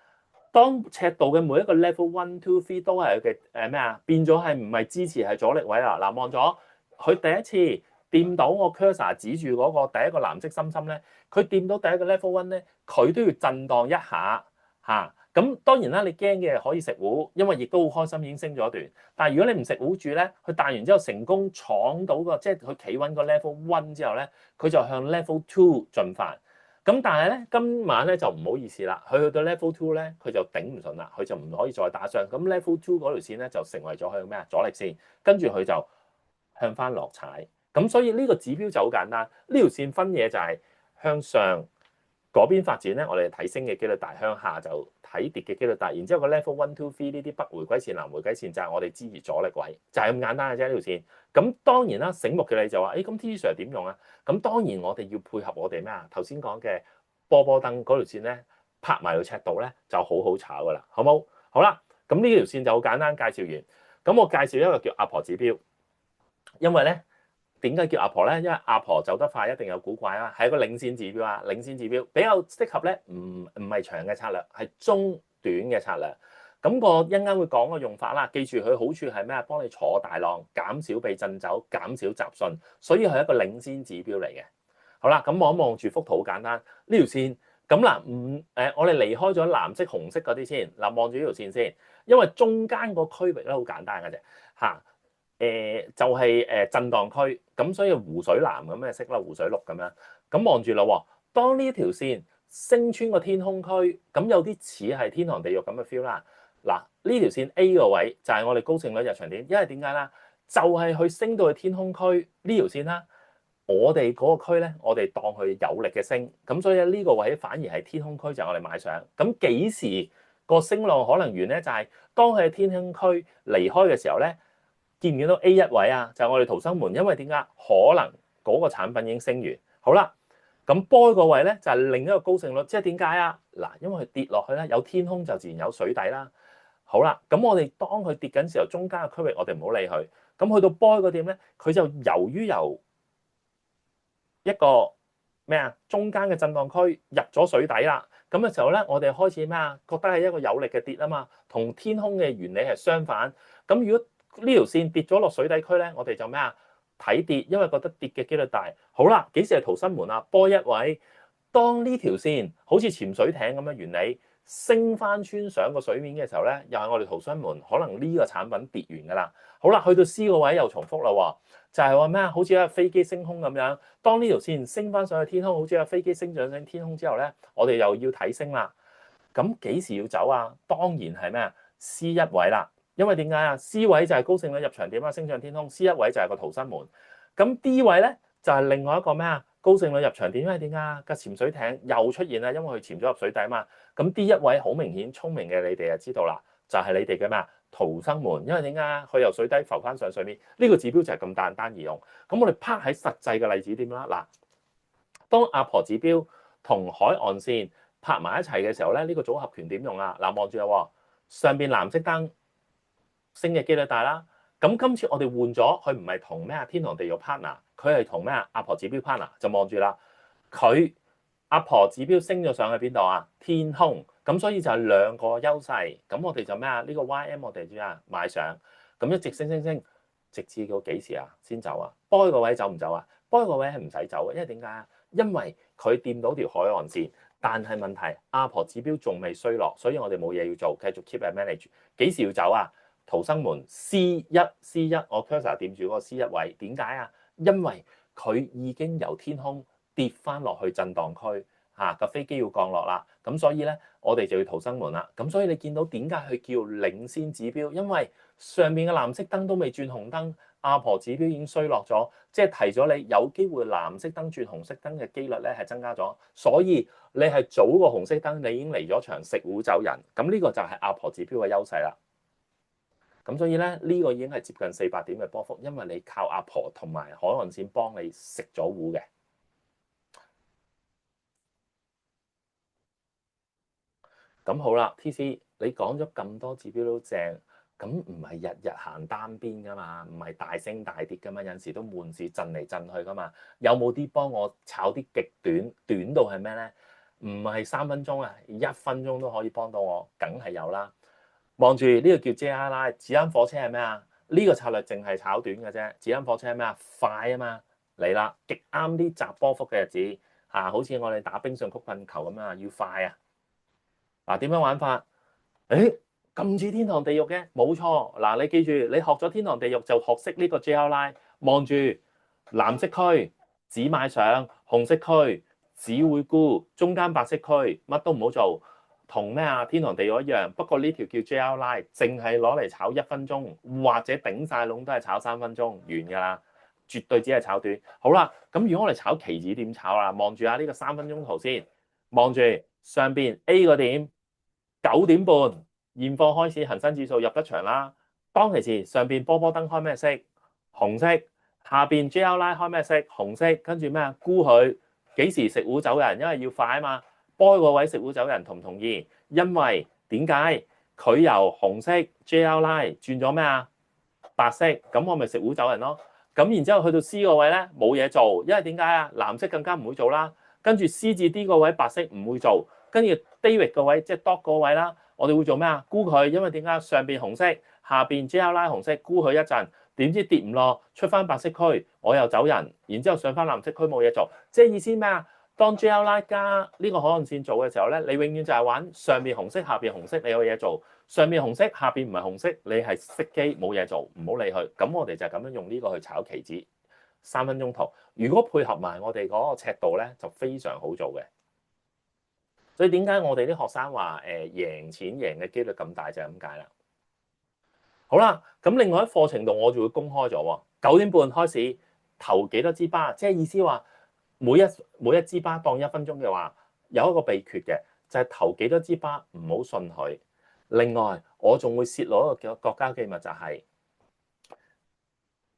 當赤道嘅每一個 level 1、2、3都係嘅咩啊？變咗係唔係支持係阻力位啦？嗱，望咗佢第一次掂到我 cursor 指住嗰個第一個藍色心心咧，佢掂到第一個 level 1咧，佢都要震盪一下，嚇。咁當然啦，你驚嘅可以食糊，因為亦都好開心已經升咗一段。但係如果你唔食糊住咧，佢彈完之後成功闖到個即係佢企穩個 level one 之後咧，佢就向 level two 進發。咁但係咧，今晚咧就唔好意思啦，佢去到 level two 咧，佢就頂唔順啦，佢就唔可以再打上。咁 level two 嗰條線咧就成為咗佢咩啊阻力線，跟住佢就向翻落踩。咁所以呢個指標就好簡單，呢條線分嘢就係向上嗰邊發展咧，我哋睇升嘅機率大；向下就睇跌嘅機率大。然之後個 level one two three 呢啲北回歸線、南回歸線就係我哋支持阻力位，就係咁簡單嘅啫呢條線。咁當然啦，醒目嘅你就話：，咁 T Sir 點用啊？咁當然我哋要配合我哋咩啊？頭先講嘅波燈嗰條線咧，拍埋個尺度咧就好好炒噶啦，好冇？好啦，咁呢條線就好簡單介紹完。咁我介紹一個叫阿婆指標，因為咧。點解叫阿婆咧？因為阿婆走得快一定有古怪啦，係一個領先指標啊。領先指標比較適合咧，唔係長嘅策略，係中短嘅策略。咁個一陣間會講個用法啦。記住佢好處係咩啊？幫你坐大浪，減少被震走，減少雜訊，所以係一個領先指標嚟嘅。好啦，咁望一望住幅圖好簡單，呢條線咁嗱，我哋離開咗藍色、紅色嗰啲先嗱，望住呢條線先，因為中間個區域咧好簡單嘅啫嚇。就係震盪區，咁所以湖水藍咁嘅色啦，湖水綠咁樣。咁望住啦，當呢條線升穿個天空區，咁有啲似係天堂地獄咁嘅 feel 啦。嗱，呢條線 A 個位就係我哋高勝率入場點，因為點解啦？就係佢升到去天空區呢條線啦。我哋嗰個區咧，我哋當佢有力嘅升，咁所以呢個位反而係天空區就係我哋買上。咁幾時個升浪可能完咧？就係當佢喺天空區離開嘅時候咧。見唔見到 A 一位啊？就係我哋逃生門，因為點解？可能嗰個產品已經升完。好啦，咁波個位咧就係另一個高勝率，即係點解啊？嗱，因為佢跌落去咧，有天空就自然有水底啦。好啦，咁我哋當佢跌緊時候，中間嘅區域我哋唔好理佢。咁去到波個點咧，佢就由一個咩啊？中間嘅震盪區入咗水底啦。咁嘅時候咧，我哋開始咩啊？覺得係一個有力嘅跌啊嘛，同天空嘅原理係相反。咁如果呢條線跌咗落水底區咧，我哋就咩啊？睇跌，因為覺得跌嘅機率大。好啦，幾時係逃生門啊？波一位，當呢條線好似潛水艇咁嘅原理升翻穿上個水面嘅時候咧，又係我哋逃生門，可能呢個產品跌完噶啦。好啦，去到 C 個位又重複啦喎，就係話咩啊？好似一架飛機升空咁樣，當呢條線升翻上去天空，好似一架飛機升上天空之後咧，我哋又要睇升啦。咁幾時要走啊？當然係咩啊？C 一位啦。因為點解啊 ？C 位就係高勝率入場點啊，升上天空。C 一位就係個逃生門。咁 D 位咧就係另外一個咩啊？高勝率入場點，因為點解啊？個潛水艇又出現啦，因為佢潛咗入水底嘛。咁 D 一位好明顯，聰明嘅你哋就知道啦，就係你哋嘅咩啊？逃生門。因為點解啊？佢由水底浮翻上水面，呢個指標就係咁簡單易用。咁我哋拍喺實際嘅例子點啦？嗱，當阿婆指標同海岸線拍埋一齊嘅時候咧，呢個組合拳點用啊？嗱，望住啊，上邊藍色燈。升嘅機率大啦，咁今次我哋換咗，佢唔係同咩啊天堂地獄 partner，佢係同咩啊阿婆指標 partner，就望住啦。佢阿婆指標升咗上去邊度啊？天空，咁所以就係兩個優勢。咁我哋就咩啊？呢個 YM 我哋知啊買上，咁一直升，直至到幾時啊先走啊？波個位走唔走啊？波個位係唔使走嘅，因為點解啊？因為佢掂到條海岸線，但係問題阿婆指標仲未衰落，所以我哋冇嘢要做，繼續 keep and manage。幾時要走啊？逃生門 C1，我 cursor 掂住嗰個 C 一位，點解啊？因為佢已經由天空跌翻落去震盪區，個飛機要降落啦，咁所以咧我哋就要逃生門啦。咁所以你見到點解佢叫領先指標？因為上面嘅藍色燈都未轉紅燈，阿婆指標已經衰落咗，即係提咗你有機會藍色燈轉紅色燈嘅機率咧係增加咗，所以你係早過紅色燈，你已經離咗場食糊走人。咁呢個就係阿婆指標嘅優勢啦。咁所以咧，呢個已經係接近400點嘅波幅，因為你靠阿婆同埋海岸線幫你食咗糊嘅。咁好啦，TC，你講咗咁多指標都正，咁唔係日日行單邊噶嘛，唔係大升大跌噶嘛，有時都悶市震嚟震去噶嘛。有冇啲幫我炒啲極短，短到係咩咧？唔係3分鐘啊，1分鐘都可以幫到我，梗係有啦。望住呢個叫 JRI 子彈火車係咩啊？呢個策略淨係炒短嘅啫。子彈火車係咩啊？快啊嘛，嚟啦，極啱啲窄波幅嘅日子嚇，好似我哋打冰上曲棍球咁啊，要快啊！嗱，點樣玩法？誒，咁似天堂地獄嘅，冇錯。嗱，你記住，你學咗天堂地獄就學識呢個 JLI，望住藍色區只買上，紅色區只會沽，中間白色區乜都唔好做，同咩啊天堂地獄一樣。不過呢條叫 JLI，淨係攞嚟炒1分鐘，或者頂晒籠都係炒3分鐘完㗎啦，絕對只係炒短。好啦，咁如果我哋炒期指點炒啊？望住下呢個3分鐘圖先，望住上邊 A 個點。9點半現貨開始，恒生指數入得場啦。當其時上邊波波燈開咩色？紅色。下邊 JLI 開咩色？紅色。跟住咩啊？沽佢幾時食糊走人？因為要快啊嘛。波個位食糊走人，同唔同意？因為點解佢由紅色 JLI 轉咗咩啊？白色，咁我咪食糊走人咯。咁然之後去到 C 個位咧冇嘢做，因為點解啊？藍色更加唔會做啦。跟住 C 至 D 個位白色唔會做。跟住 David 個位，即係 Dot 個位啦，我哋會做咩啊？沽佢，因為點解上邊紅色，下邊 JLI 紅色，沽佢一陣，點知跌唔落，出翻白色區，我又走人，然之後上翻藍色區冇嘢做，即係意思咩啊？當 JLI 加呢個可能線做嘅時候咧，你永遠就係玩上邊紅色，下邊紅色，你有嘢做；上邊紅色，下邊唔係紅色，你係熄機冇嘢做，唔好理佢。咁我哋就咁樣用呢個去炒期指3分鐘圖。如果配合埋我哋嗰個尺度咧，就非常好做嘅。所以點解我哋啲學生話贏錢贏嘅機率咁大就係咁解啦。好啦，咁另外喺課程度我就會公開咗喎，9點半開始投幾多支巴，即係意思話每一支巴當1分鐘嘅話，有一個秘訣嘅，就係投幾多支巴唔好信佢。另外我仲會泄露一個國家機密，就係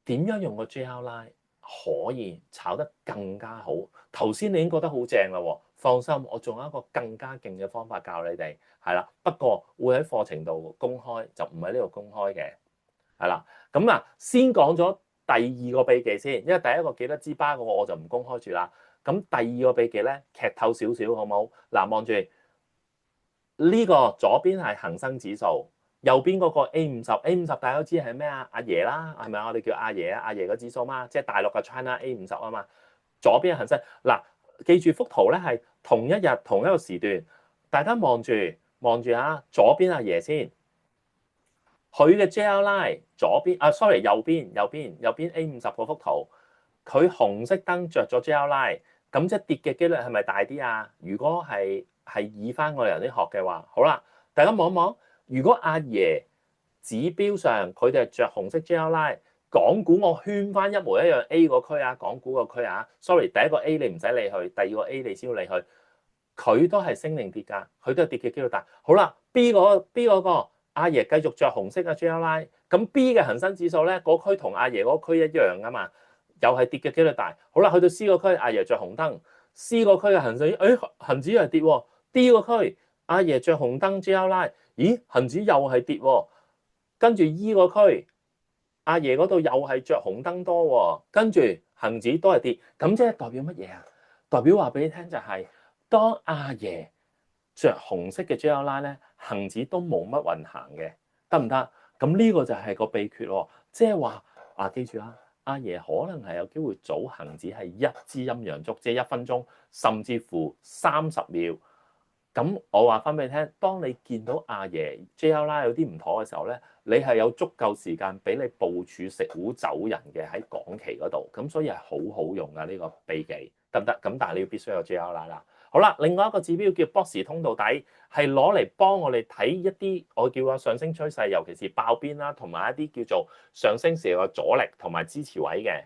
點樣用個 JLI 可以炒得更加好。頭先你已經覺得好正啦喎。放心，我仲有一個更加勁嘅方法教你哋，係啦。不過會喺課程度公開，就唔喺呢度公開嘅，係啦。咁啊，先講咗第二個秘技先，因為第一個幾多支巴嗰個我就唔公開住啦。咁第二個秘技咧，劇透少少好冇？嗱，望住呢個左邊係恒生指數，右邊嗰個 A50，A50 大家都知係咩啊？阿爺啦，係咪啊？我哋叫阿爺啊，阿爺個指數嘛，即係大陸嘅 China A50啊嘛。左邊係恒生嗱。記住幅圖咧係同一日同一個時段，大家望住啊，左邊阿爺先，佢嘅 JLI 左邊啊，sorry 右邊 A50嗰幅圖，佢紅色燈着咗 JLI，咁即係跌嘅機率係咪大啲啊？如果係以翻我哋人啲學嘅話，好啦，大家望一望，如果阿爺指標上佢哋係着紅色 JLI。港股我圈翻一模一樣 A 個區啊，港股個區啊，sorry，第一個 A 你唔使理佢，第二個 A 你先要理佢，佢都係升定跌㗎，佢都係跌嘅機率大。好啦 ，B 嗰個阿爺繼續着紅色嘅 JLI，咁 B 嘅恒生指數咧，嗰區同阿爺嗰區一樣㗎嘛，又係跌嘅機率大。好啦，去到 C 個區，阿爺着紅燈 ，C 個區嘅恒生，恆指又係跌喎。D 個區阿爺着紅燈 JLI，咦，恆指又係跌喎。跟住 E 個區。阿爺嗰度又係着紅燈多喎，跟住恒指都係跌，咁即係代表乜嘢啊？代表話俾你聽就係，當阿爺着紅色嘅 JLI 咧，恒指都冇乜運行嘅，得唔得？咁呢個就係個秘訣喎，即係話記住啦，阿爺可能係有機會早恒指係一支陰陽燭，即係1分鐘，甚至乎30秒。咁我話翻俾你聽，當你見到阿爺 JLI 有啲唔妥嘅時候咧，你係有足夠時間俾你部署食糊走人嘅喺港期嗰度，咁所以係好好用噶呢個秘技，得唔得？咁但係你要必須有 JLI 啦。好啦，另外一個指標叫波時通道底，係攞嚟幫我哋睇一啲我叫啊上升趨勢，尤其是爆邊啦，同埋一啲叫做上升時嘅阻力同埋支持位嘅。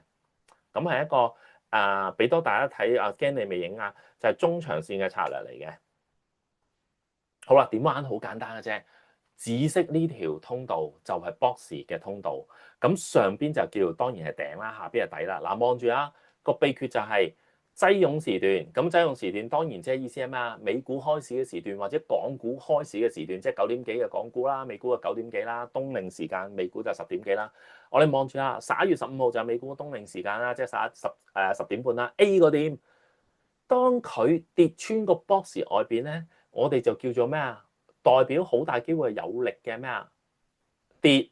咁係一個俾多大家睇啊，驚你未影啊，就係中長線嘅策略嚟嘅。好啦，點玩好簡單嘅啫，紫色呢條通道就係 box 嘅通道，咁上邊就叫當然係頂啦，下邊係底啦。嗱，望住啊，個秘訣就係擠擁時段，咁擠擁時段當然即係意思係咩啊？美股開市嘅時段或者港股開市嘅時段，即係9點幾嘅港股啦，美股嘅9點幾啦，冬令時間美股就10點幾啦。我哋望住啊，11月15號就係美股嘅冬令時間啦，即係10點半啦。A 個點，當佢跌穿個 box 外邊咧。我哋就叫做咩啊？代表好大機會係有力嘅咩啊？跌，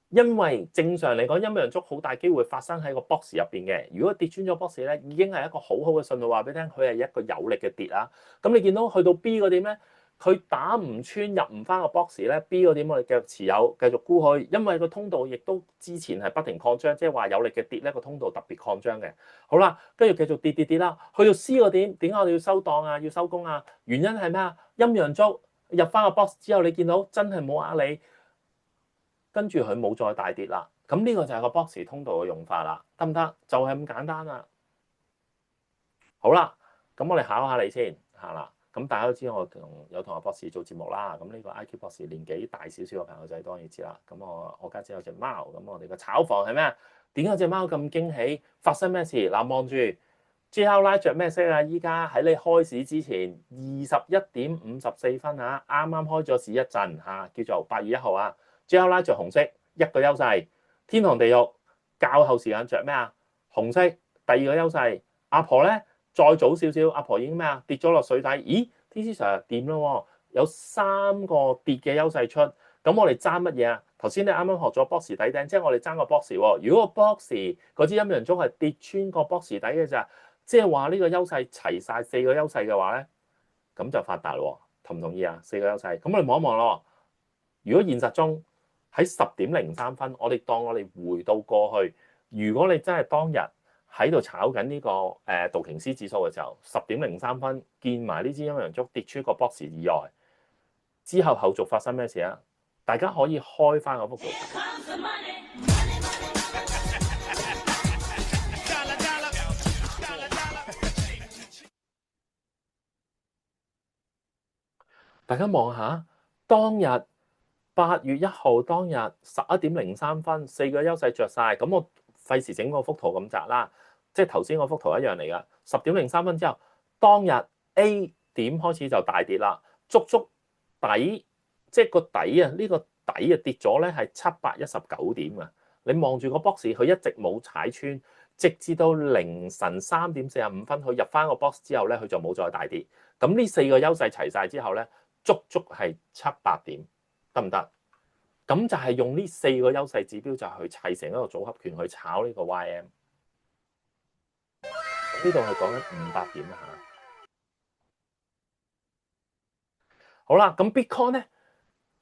因為正常嚟講，陰陽燭好大機會發生喺個 box 入邊嘅。如果跌穿咗 box 咧，已經係一個好好嘅信號，話俾你聽，佢係一個有力嘅跌啊。咁你見到去到 B 嗰點咧，佢打唔穿入唔翻個 box 咧，B 嗰點我哋繼續持有，繼續沽佢，因為個通道亦都之前係不停擴張，即係話有力嘅跌咧，個通道特別擴張嘅。好啦，跟住繼續跌啦，去到 C 個點，點解我哋要收檔啊？要收工啊？原因係咩啊？陰陽燭入翻個 box 之後，你見到真係冇呃你，跟住佢冇再大跌啦。咁呢個就係個 box 通道嘅用法啦，得唔得？就係咁簡單啦。好啦，咁我哋考下你先嚇啦。咁大家都知我有同阿博士做節目啦。咁呢個 IQ 博士年紀大少少嘅朋友仔當然知啦。咁我家姐有隻貓，咁我哋嘅炒房係咩？點解隻貓咁驚喜？發生咩事？嗱，望住 JL Line 着咩色啊？依家喺你開市之前21:54啊，啱啱開咗市一陣嚇，叫做8月1號啊。JL Line 着紅色，一個優勢。天堂地獄較後時間着咩啊？紅色，第二個優勢。阿婆咧。再早少少，阿婆已經咩啊？跌咗落水底。咦 ？TC Sir 掂咯，有3個跌嘅優勢出。咁我哋爭乜嘢啊？頭先你啱啱學咗 box 底頂，即係我哋爭個 box。如果個 box 嗰支陰陽燭係跌穿個 box 底嘅咋，即係話呢個優勢齊晒4個優勢嘅話咧，咁就發達咯。同唔同意啊？4個優勢，咁我哋望一望咯。如果現實中喺10:03，我哋當我哋回到過去，如果你真係當日喺度炒緊呢個道瓊斯指數嘅時候，10:03見埋呢支陰陽燭跌出個 box 以外，之後後續發生咩事啊？大家可以開翻個幅圖。大家望下，當日8月1號當日11:03，4個優勢着晒，咁我費事整個幅圖咁窄啦。即係頭先嗰幅圖一樣嚟噶，10:03之後，當日 A 點開始就大跌啦，足底，即係個底啊，呢個底啊跌咗咧係719點啊！你望住個 box，佢一直冇踩穿，直至到凌晨3:45，佢入翻個 box 之後咧，佢就冇再大跌。咁呢4個優勢齊晒之後咧，足係700點，得唔得？咁就係用呢4個優勢指標就去砌成一個組合拳去炒呢個 YM。呢度係講緊500點啊！好啦，咁 Bitcoin 咧，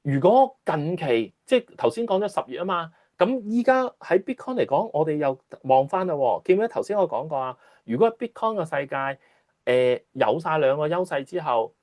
如果近期即係頭先講咗10月啊嘛，咁依家喺 Bitcoin 嚟講，我哋又望翻啦。記唔記得頭先我講過啊？如果 Bitcoin 嘅世界有晒2個優勢之後，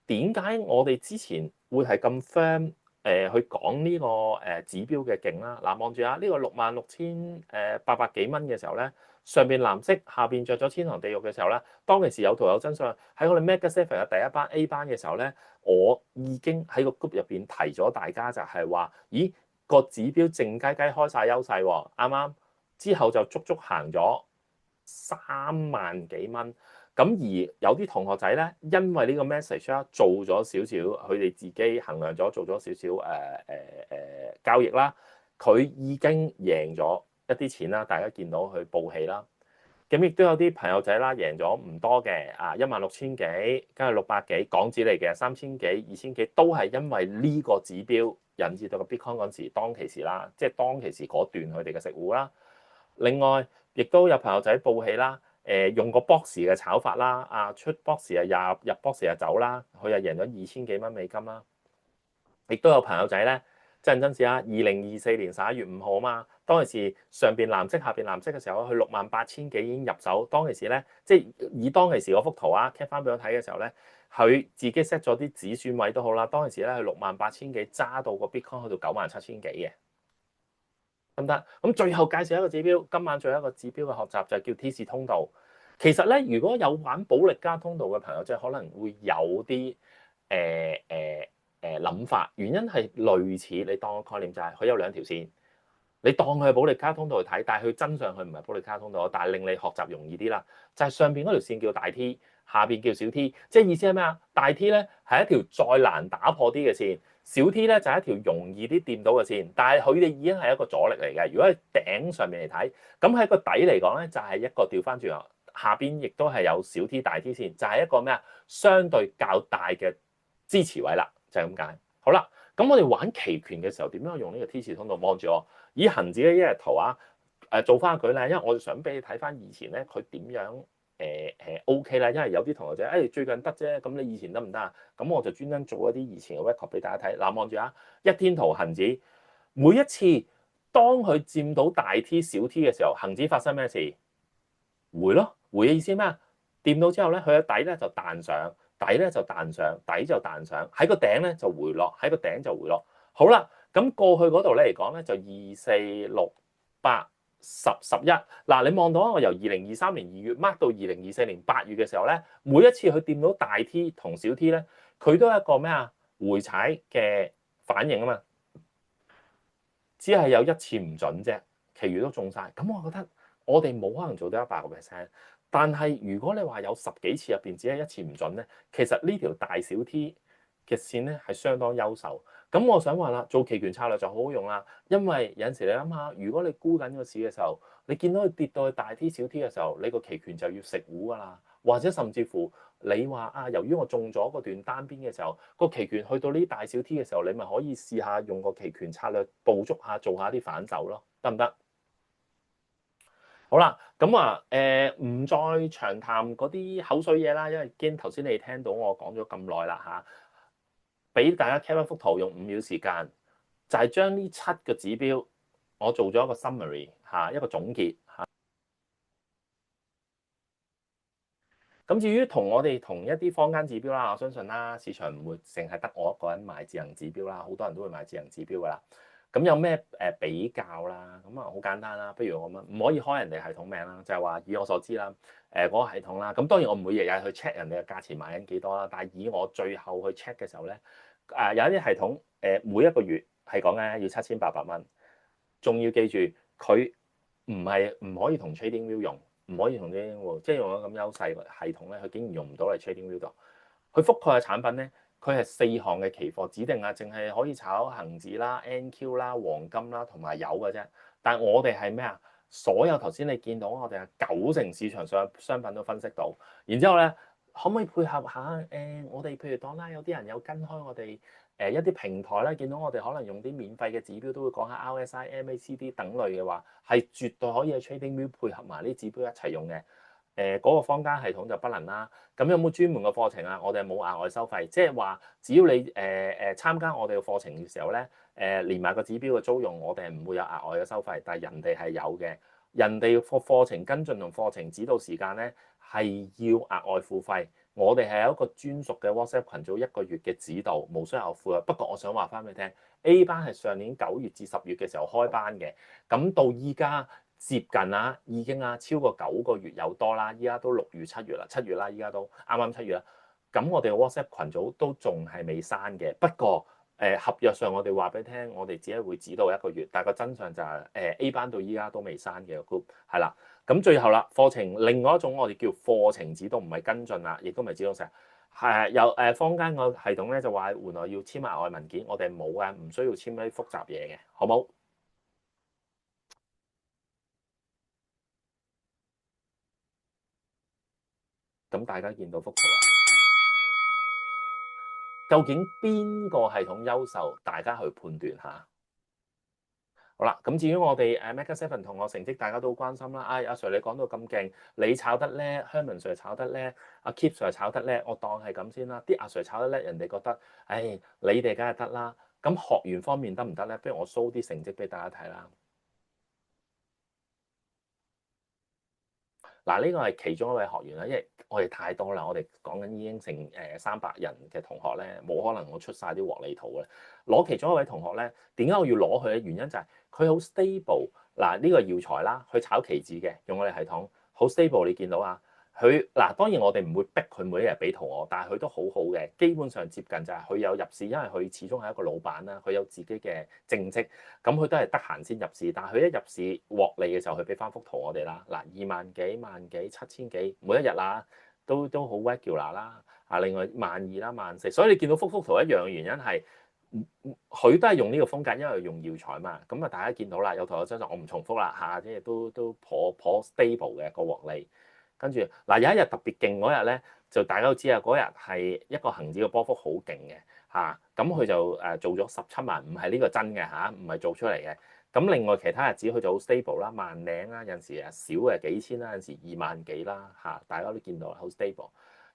點解我哋之前會係咁 firm 去講呢個指標嘅勁啦？嗱，望住啊，呢個66,800幾蚊嘅時候咧。上邊藍色，下邊着咗天堂地獄嘅時候咧，當其時有圖有真相喺我哋 Mega Seven 嘅第一班 A 班嘅時候咧，我已經喺個 group 入邊提咗大家就係話，咦個指標靜雞雞開晒優勢喎，啱啱之後就足足行咗3萬幾蚊，咁而有啲同學仔咧，因為呢個 message 啦，做咗少少，佢哋自己衡量咗做咗少少交易啦，佢已經贏咗一啲錢啦，大家見到佢報喜啦，咁亦都有啲朋友仔啦，贏咗唔多嘅啊，16,000幾，跟住600幾港紙嚟嘅，3,000幾、2,000幾，都係因為呢個指標引致到個 Bitcoin 嗰陣時當其時啦，即係當其時嗰段佢哋嘅食糊啦。另外，亦都有朋友仔報喜啦，用個 box 嘅炒法啦，啊出 box 啊入 box 啊走啦，佢又贏咗2,000幾蚊美金啦。亦都有朋友仔咧。真人真事啊！2024年11月5號啊嘛，當其時上邊藍色下邊藍色嘅時候，佢68,000幾已經入手。當其時咧，即係以當其時嗰幅圖啊 cap 翻俾我睇嘅時候咧，佢自己 set 咗啲止損位都好啦。當其時咧，佢68,000幾揸到個 Bitcoin 去到97,000幾嘅，得唔得？咁最後介紹一個指標，今晚最後一個指標嘅學習就係叫 T 字通道。其實咧，如果有玩保力加通道嘅朋友，即係可能會有啲諗法，原因係類似你當個概念就係佢有2條線，你當佢係保力加通道去睇，但係佢真相佢唔係保力加通道，但係令你學習容易啲啦。就係上邊嗰條線叫大 T， 下邊叫小 T， 即係意思係咩啊？大 T 咧係一條再難打破啲嘅線，小 T 咧就係一條容易啲掂到嘅線，但係佢哋已經係一個阻力嚟嘅。如果喺頂上面嚟睇，咁喺個底嚟講咧就係一個調翻轉頭，下邊亦都係有小 T 大 T 線，就係一個咩啊？相對較大嘅支持位啦。就係咁解。好啦，咁我哋玩期權嘅時候點樣用呢個 T 字通道？望住我，以恒指嘅一日圖啊，做翻個舉例，因為我哋想俾你睇翻以前咧，佢點樣 OK 啦，因為有啲同學仔最近得啫，咁你以前得唔得啊？咁我就專登做一啲以前嘅 record 俾大家睇。嗱，望住啊，一天圖恒指，每一次當佢佔到大 T 小 T 嘅時候，恒指發生咩事？回咯，回嘅意思咩啊？掂到之後咧，佢嘅底咧就彈上，底咧就彈上，底就彈上，喺個頂咧就回落，喺個頂就回落。好啦，咁過去嗰度咧嚟講咧就2、4、6、8、10、11。嗱，你望到我由2023年2月 mark 到2024年8月嘅時候咧，每一次佢掂到大 T 同小 T 咧，佢都係一個咩啊？回踩嘅反應啊嘛，只係有一次唔準啫，其餘都中晒。咁我覺得我哋冇可能做到100%，但係如果你話有10幾次入邊只係一次唔準咧，其實呢條大小 T 嘅線咧係相當優秀。咁我想話啦，做期權策略就好好用啦，因為有陣時你諗下，如果你沽緊個市嘅時候，你見到佢跌到去大 T 小 T 嘅時候，你個期權就要食糊噶啦，或者甚至乎你話啊，由於我中咗嗰段單邊嘅時候，個期權去到呢大小 T 嘅時候，你咪可以試下用個期權策略捕捉下，做下啲反手咯，得唔得？好啦，咁啊，唔再長談嗰啲口水嘢啦，因為驚頭先你聽到我講咗咁耐啦嚇，俾大家 cap 一幅圖，用5秒時間，就係將呢7個指標，我做咗一個 summary 嚇，一個總結嚇。咁至於我哋同一啲坊間指標啦，我相信啦，市場唔會淨係得我一個人買自行指標啦，好多人都會買自行指標噶啦。咁有咩比較啦？咁啊好簡單啦，不如我咁樣，唔可以開人哋系統名啦，就係話以我所知啦，嗰個系統啦。咁當然我唔會日日去 check 人哋嘅價錢買緊幾多啦，但係以我最後去 check 嘅時候咧，有一啲系統每一個月係講緊要7800蚊，仲要記住佢唔可以同 TradingView 用。唔可以同啲即係用咗咁優勢系統咧，佢竟然用唔到嚟 TradingView 度。佢覆蓋嘅產品咧，佢係4項嘅期貨指定啊，淨係可以炒恒指啦、NQ 啦、黃金啦同埋油嘅啫。但係我哋係咩啊？所有頭先你見到我哋係90%市場上商品都分析到，然之後咧可唔可以配合下我哋譬如當啦，有啲人有跟開我哋一啲平台咧，見到我哋可能用啲免費嘅指標都會講下 RSI、MACD 等類嘅話，係絕對可以喺 TradingView 配合埋啲指標一齊用嘅。嗰個坊間系統就不能啦。咁有冇專門嘅課程啊？我哋冇額外收費，即係話只要你參加我哋嘅課程嘅時候咧，連埋個指標嘅租用，我哋係唔會有額外嘅收費，但係人哋係有嘅。人哋課程跟進同課程指導時間咧係要額外付費。我哋係有一個專屬嘅 WhatsApp 群組，1個月嘅指導，無需額付。不過我想話翻俾你聽 ，A 班係上年9月至10月嘅時候開班嘅，咁到依家接近啦，已經超過9個月有多啦，依家都6月、7月啦，7月啦，依家都啱啱7月啦。咁我哋嘅 WhatsApp 群組都仲係未刪嘅，不過合約上我哋話俾你聽，我哋只係會指導1個月，但係個真相就係A 班到依家都未刪嘅 group 係啦。咁最後啦，課程另外一種我哋叫課程指導，唔係跟進啦，亦都唔係指導成係有坊間個系統咧就話原來要簽額外文件，我哋冇嘅，唔需要簽一啲複雜嘢嘅，好冇？咁大家見到幅圖啦，究竟邊個系統優秀？大家去判斷下。好啦，咁至於我哋Mega 7同學成績，大家都關心啦。阿 Sir 你講到咁勁，你炒得叻，Herman Sir 炒得叻，阿 Keep Sir 炒得叻，我當係咁先啦。啲阿 Sir 炒得叻，人哋覺得，你哋梗係得啦。咁學員方面得唔得咧？不如我 show 啲成績俾大家睇啦。嗱，呢個係其中一位學員啦，因為我哋太多啦，我哋講緊已經成300人嘅同學咧，冇可能我出晒啲獲利圖嘅。攞其中一位同學咧，點解我要攞佢嘅原因就係佢好 stable。嗱，呢個耀才啦，佢炒期指嘅，用我哋系統好 stable，你見到啊？佢嗱，當然我哋唔會逼佢每一日俾圖我，但係佢都好好嘅，基本上接近就係佢有入市，因為佢始終係一個老闆啦，佢有自己嘅正職，咁佢都係得閒先入市，但係佢一入市獲利嘅時候，佢俾翻幅圖我哋啦。嗱，2萬幾、萬幾、7000幾，每一日啦，都好 regular 啦。啊，另外12000啦、14000，所以你見到幅圖一樣嘅原因係，佢都係用呢個風格，因為用耀才嘛。咁啊，大家見到啦，有同學相信我唔重複啦嚇，即係都頗 stable 嘅個獲利。跟住嗱，有一日特別勁嗰日咧，就大家都知啊，嗰日係一個恆指嘅波幅好勁嘅嚇，咁佢就做咗17萬，唔係呢個真嘅嚇，唔係做出嚟嘅。咁另外其他日子佢就好 stable 啦，萬零啦，有陣時啊少嘅幾千啦，有陣時2萬幾啦嚇，大家都見到啦，好 stable。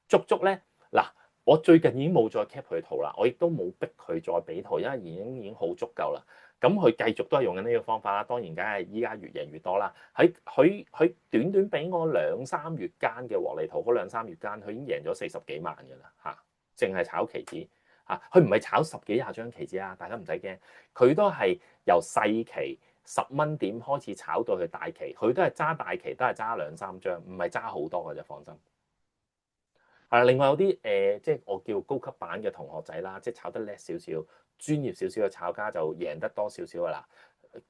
足足咧嗱，我最近已經冇再 cap 佢圖啦，我亦都冇逼佢再俾圖，因為已經好足夠啦。咁佢繼續都係用緊呢個方法啦，當然梗係依家越贏越多啦。喺佢短短俾我2、3月間嘅獲利圖，嗰2、3月間佢已經贏咗40幾萬㗎啦嚇，淨係炒期指嚇，佢唔係炒10幾廿張期指啊，大家唔使驚，佢都係由細期10蚊點開始炒到去大期，佢都係揸大期，都係揸2、3張，唔係揸好多嘅啫，放心。係啦，另外有啲即係我叫高級版嘅同學仔啦，即係炒得叻少少、專業少少嘅炒家就贏得多少少㗎啦。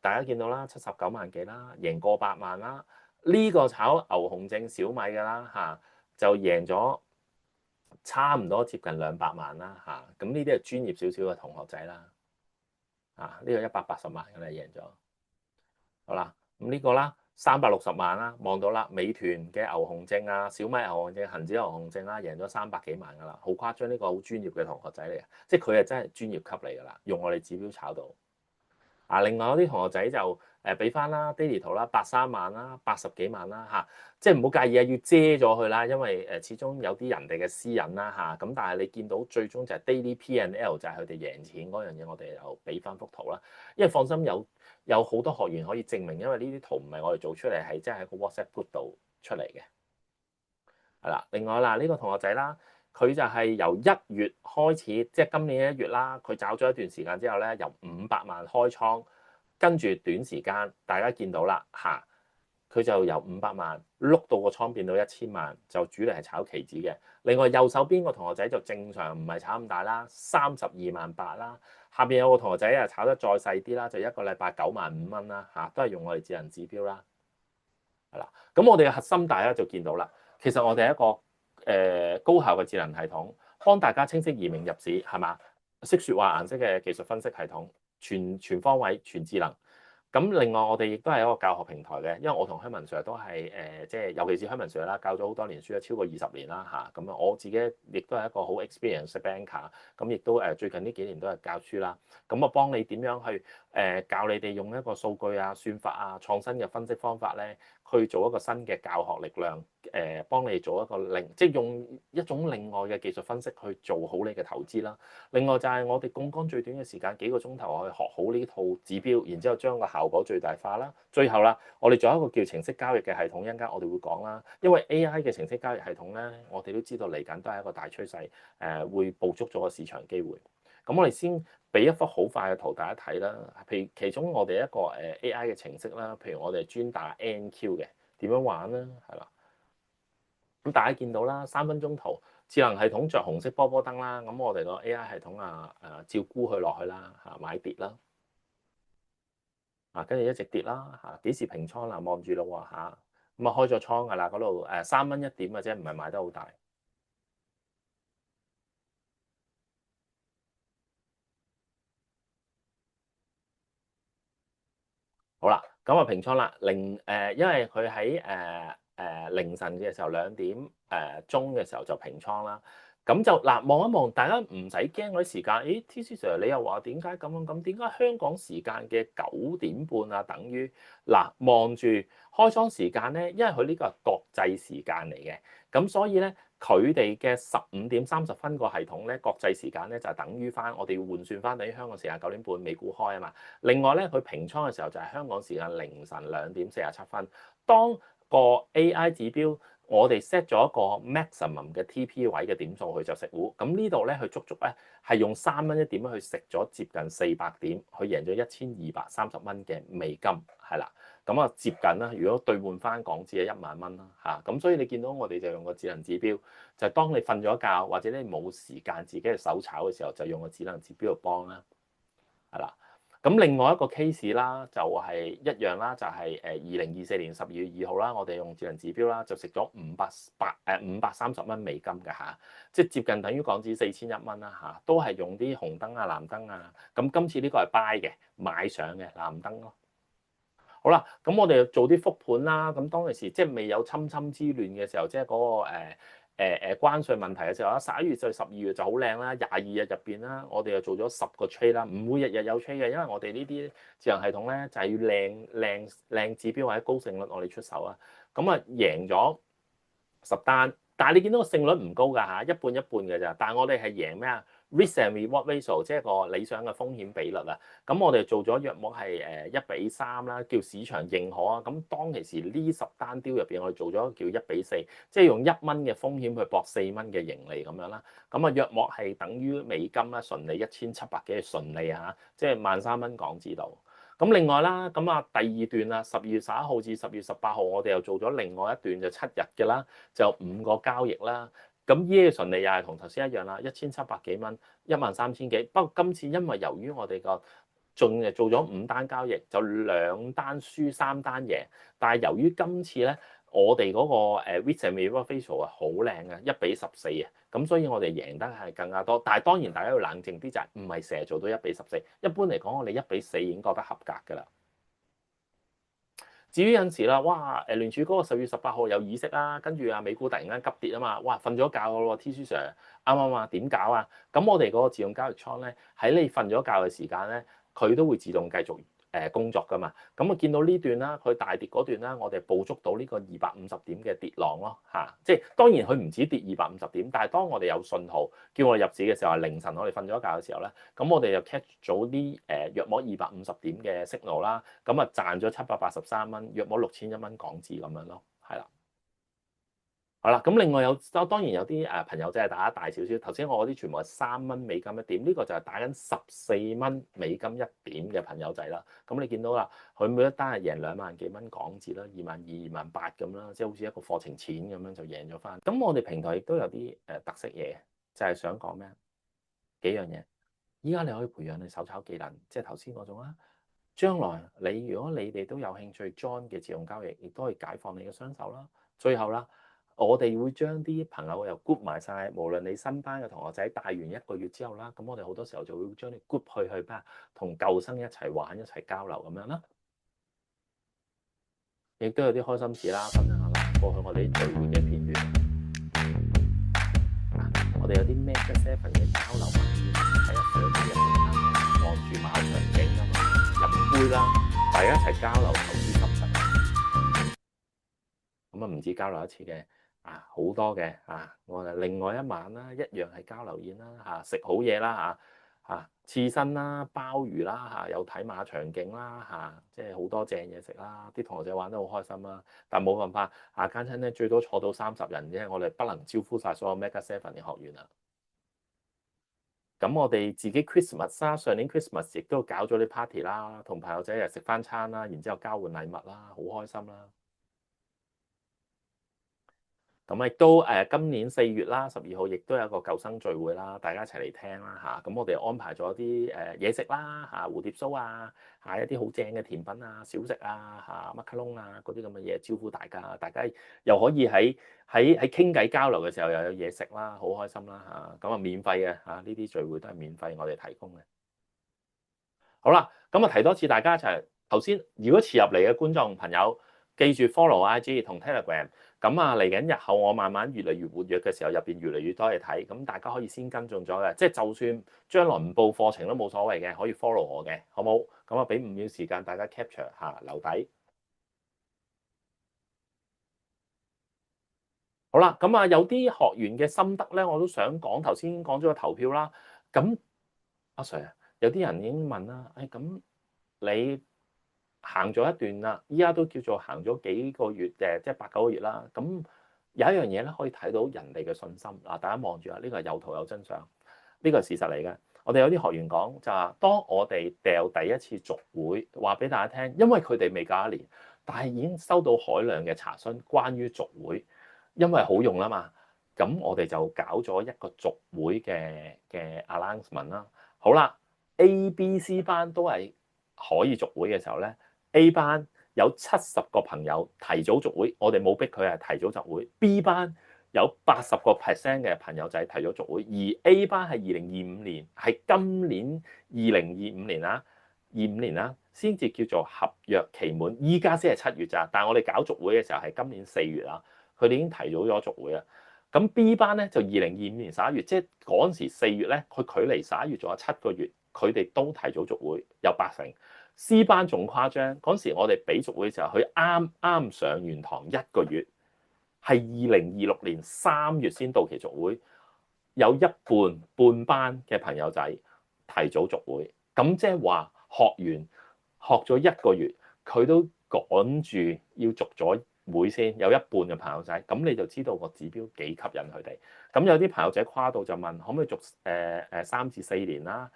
大家見到啦，79萬幾啦，贏過百萬啦。呢個炒牛熊證小米㗎啦嚇，就贏咗差唔多接近200萬啦嚇。咁呢啲係專業少少嘅同學仔啦。啊，呢個180萬㗎啦，贏咗。好啦，咁呢個啦，360萬啦，望到啦，美團嘅牛熊證啊，小米牛熊證、恒指牛熊證啦，贏咗300幾萬噶啦，好誇張，呢個好專業嘅同學仔嚟嘅，即係佢係真係專業級嚟噶啦，用我哋指標炒到。啊，另外有啲同學仔就俾翻啦，daily 圖啦，83萬啦，80幾萬啦嚇，即係唔好介意啊，要遮咗佢啦，因為始終有啲人哋嘅私隱啦嚇，咁但係你見到最終就係 daily P&L 就係佢哋贏錢嗰樣嘢，我哋又俾翻幅圖啦，因為放心有好多學員可以證明，因為呢啲圖唔係我哋做出嚟，係真係喺個 WhatsApp group 度出嚟嘅。係啦，另外啦，呢個同學仔啦，佢就係由1月開始，即係今年1月啦，佢找咗一段時間之後咧，由500萬開倉，跟住短時間大家見到啦嚇，佢就由500萬碌到個倉變到1000萬，就主力係炒期指嘅。另外右手邊個同學仔就正常唔係炒咁大啦，32.8萬啦。下邊有個同學仔啊，炒得再細啲啦，就1個禮拜9.5萬啦嚇，都係用我哋智能指標啦。係啦，咁我哋嘅核心大家就見到啦。其實我哋係一個高效嘅智能系統，幫大家清晰易明入市，係嘛？識説話顏色嘅技術分析系統，全方位、全智能。咁另外我哋亦都係一個教學平台嘅，因為我同香文 Sir 都係即係尤其是香文 Sir 啦，教咗好多年書，超過20年啦嚇。咁啊，我自己亦都係一個好 experience 嘅 banker，咁亦都最近呢幾年都係教書啦。咁啊，幫你點樣去教你哋用一個數據啊、算法啊、創新嘅分析方法咧，去做一個新嘅教學力量，幫你做一個即係用一種另外嘅技術分析去做好你嘅投資啦。另外就係我哋槓桿最短嘅時間幾個鐘頭去學好呢套指標，然之後將個效果最大化啦。最後啦，我哋仲有一個叫程式交易嘅系統，一陣間我哋會講啦。因為 AI 嘅程式交易系統咧，我哋都知道嚟緊都係一個大趨勢，會捕捉咗個市場機會。咁我哋先俾一幅好快嘅圖大家睇啦。譬如其中我哋一個AI 嘅程式啦，譬如我哋專打 NQ 嘅，點樣玩咧？係啦，咁大家見到啦，3分鐘圖，智能系統着紅色波波燈啦，咁我哋個 AI 系統啊照沽佢落去啦嚇，買跌啦，跟住一直跌啦嚇，幾時平倉啦？望住咯喎嚇，咁啊開咗倉噶啦，嗰度3蚊1點嘅啫，唔係買得好大。好啦，咁啊平倉啦，因為佢喺凌晨嘅時候2點鐘嘅時候就平倉啦，咁就嗱望一望，大家唔使驚嗰啲時間。咦，TC Sir 你又話點解咁樣咁？點解香港時間嘅9點半啊？等於嗱望住開倉時間咧，因為佢呢個係國際時間嚟嘅，咁所以咧佢哋嘅15點30分個系統咧國際時間咧就係等於翻我哋要換算翻等於香港時間9點半美股開啊嘛。另外咧，佢平倉嘅時候就係香港時間凌晨2點47分。當個 AI 指標我哋 set 咗一個 maximum 嘅 TP 位嘅點數，佢就食糊。咁呢度咧，佢足足咧係用3蚊1點去食咗接近400點，佢贏咗1230蚊嘅美金，係啦。咁啊接近啦。如果兌換翻港紙係1萬蚊啦嚇。咁所以你見到我哋就用個智能指標，就係當你瞓咗覺或者你冇時間自己去手炒嘅時候，就用個智能指標去幫啦，係啦。咁另外一個 case 啦，就係一樣啦，就係2024年12月2號啦，我哋用智能指標啦，就食咗530蚊美金嘅嚇，即係接近等於港紙4001蚊啦嚇，都係用啲紅燈啊、藍燈啊。咁今次呢個係 buy 嘅，買上嘅藍燈咯。好啦，咁我哋做啲復盤啦。咁當其時即係未有侵之亂嘅時候，即係嗰個關稅問題嘅時候啦，11月就12月就好靚啦，22日入邊啦，我哋又做咗10個 trade 啦，唔會日日有 trade 嘅，因為我哋呢啲自由系統咧就係要靚指標或者高勝率我哋出手啊，咁啊贏咗10單，但係你見到個勝率唔高㗎嚇，一半一半嘅咋，但係我哋係贏咩啊？Risk and reward ratio 即係個理想嘅風險比率啊，咁我哋做咗約莫係1:3啦，叫市場認可啊。咁當其時呢10單 deal 入邊，我哋做咗叫1:4，即係用1蚊嘅風險去搏4蚊嘅盈利咁樣啦。咁啊約莫係等於美金啦，純利1700幾嘅純利啊，即係13,000蚊港紙度。咁另外啦，咁啊第二段啦，12月11號至10月18號，我哋又做咗另外一段就7日嘅啦，就有5個交易啦。咁呢嘅純利又係同頭先一樣啦，1700幾蚊，13000幾。不過今次因為由於我哋個仲做咗5單交易，就2單輸3單贏。但係由於今次咧，我哋嗰個risk and reward ratio 啊好靚啊，1:14啊，咁所以我哋贏得係更加多。但係當然大家要冷靜啲，就係唔係成日做到1:14。一般嚟講，我哋1:4已經覺得合格㗎啦。至於有陣時啦，哇！聯儲局個10月18號有議息啦，跟住美股突然間急跌啊嘛，哇！瞓咗覺喎，T 恤 Sir 啱啱啊？點搞啊？咁我哋嗰個自動交易倉咧，喺你瞓咗覺嘅時間咧，佢都會自動繼續工作噶嘛。咁啊見到呢段啦，佢大跌嗰段啦，我哋捕捉到呢個250點嘅跌浪咯嚇。即係當然佢唔止跌250點，但係當我哋有信號叫我哋入市嘅時候，凌晨我哋瞓咗覺嘅時候咧，咁我哋就 catch 咗啲約莫250點嘅 signal 啦，咁啊賺咗783蚊，約莫6001蚊港紙咁樣咯，係啦。好啦，咁另外當然有啲朋友即係打得大少少，頭先我嗰啲全部係3蚊美金一點，呢個就係打緊14蚊美金一點嘅朋友仔啦。咁你見到啦，佢每一單係贏2萬幾蚊港紙啦，22000、28000咁啦，即係好似一個課程錢咁樣就贏咗翻。咁我哋平台亦都有啲特色嘢，就係想講咩？幾樣嘢。依家你可以培養你手炒技能，即係頭先嗰種啦。將來如果你哋都有興趣 join 嘅自動交易，亦都可以解放你嘅雙手啦。最後啦，我哋會將啲朋友又 group 埋晒，無論你新班嘅同學仔帶完1個月之後啦，咁我哋好多時候就會將你 group 去咩同舊生一齊玩、一齊交流咁樣啦。亦都有啲開心事啦，分享下啦，過去我哋啲聚會嘅片段。我哋有啲 Mega 7嘅交流環節，睇下上邊嘅平台咧，望住馬場景咁樣飲杯啦，大家一齊交流投資心得。咁啊唔止交流一次嘅，好多嘅我哋另外一晚啦，一樣係交流宴啦，食好嘢啦刺身啦、鮑魚啦又睇馬場景啦即係好多正嘢食啦，啲同學仔玩得好開心啦。但冇辦法，間餐廳最多坐到30人啫，我哋不能招呼晒所有 Mega 7嘅學員啦。咁我哋自己 Christmas 啦，上年 Christmas 亦都搞咗啲 party 啦，同朋友仔又食翻餐啦，然之後交換禮物啦，好開心啦。咁亦都今年4月啦，12號亦都有一個舊生聚會啦，大家一齊嚟聽啦咁我哋安排咗啲嘢食啦蝴蝶酥一啲好正嘅甜品小食麥卡龍嗰啲咁嘅嘢招呼大家，大家又可以喺傾偈交流嘅時候又有嘢食啦，好開心啦咁免費嘅呢啲聚會都係免費我哋提供嘅。好啦，咁啊提多次大家一齊頭先，如果遲入嚟嘅觀眾朋友，記住 follow IG 同 Telegram。咁嚟緊日後我慢慢越嚟越活躍嘅時候，入邊越嚟越多嘢睇，咁大家可以先跟進咗嘅，即係就算將來唔報課程都冇所謂嘅，可以 follow 我嘅，好冇？咁俾5秒時間大家 capture 留底。好啦，咁有啲學員嘅心得咧，我都想講。頭先講咗個投票啦，咁阿 Sir 有啲人已經問啦，咁你行咗一段啦，依家都叫做行咗幾個月即係8、9個月啦。咁有一樣嘢咧，可以睇到人哋嘅信心嗱。大家望住呢個係有圖有真相，呢個係事實嚟嘅。我哋有啲學員講就話，當我哋掉第一次續會，話俾大家聽，因為佢哋未夠1年，但係已經收到海量嘅查詢關於續會，因為好用啦嘛。咁我哋就搞咗一個續會嘅 announcement 啦。好啦，A、B、C 班都係可以續會嘅時候咧。A 班有70個朋友提早續會，我哋冇逼佢係提早續會。B 班有80% 嘅朋友仔提早續會，而 A 班係2025年，係今年2025年啦，25年啦，先至叫做合約期滿。依家先係7月咋，但係我哋搞續會嘅時候係今年4月啦，佢哋已經提早咗續會啦。咁 B 班咧就2025年11月，即係嗰陣時4月咧，佢距離11月仲有7個月，佢哋都提早續會，有80%。C 班仲誇張，嗰陣時我哋俾續會嘅時候，佢啱啱上完堂1個月，係2026年3月先到期續會，有一半班嘅朋友仔提早續會，咁即係話學完學咗1個月，佢都趕住要續咗會先，有一半嘅朋友仔，咁你就知道個指標幾吸引佢哋。咁有啲朋友仔跨度就問可唔可以續3至4年啦？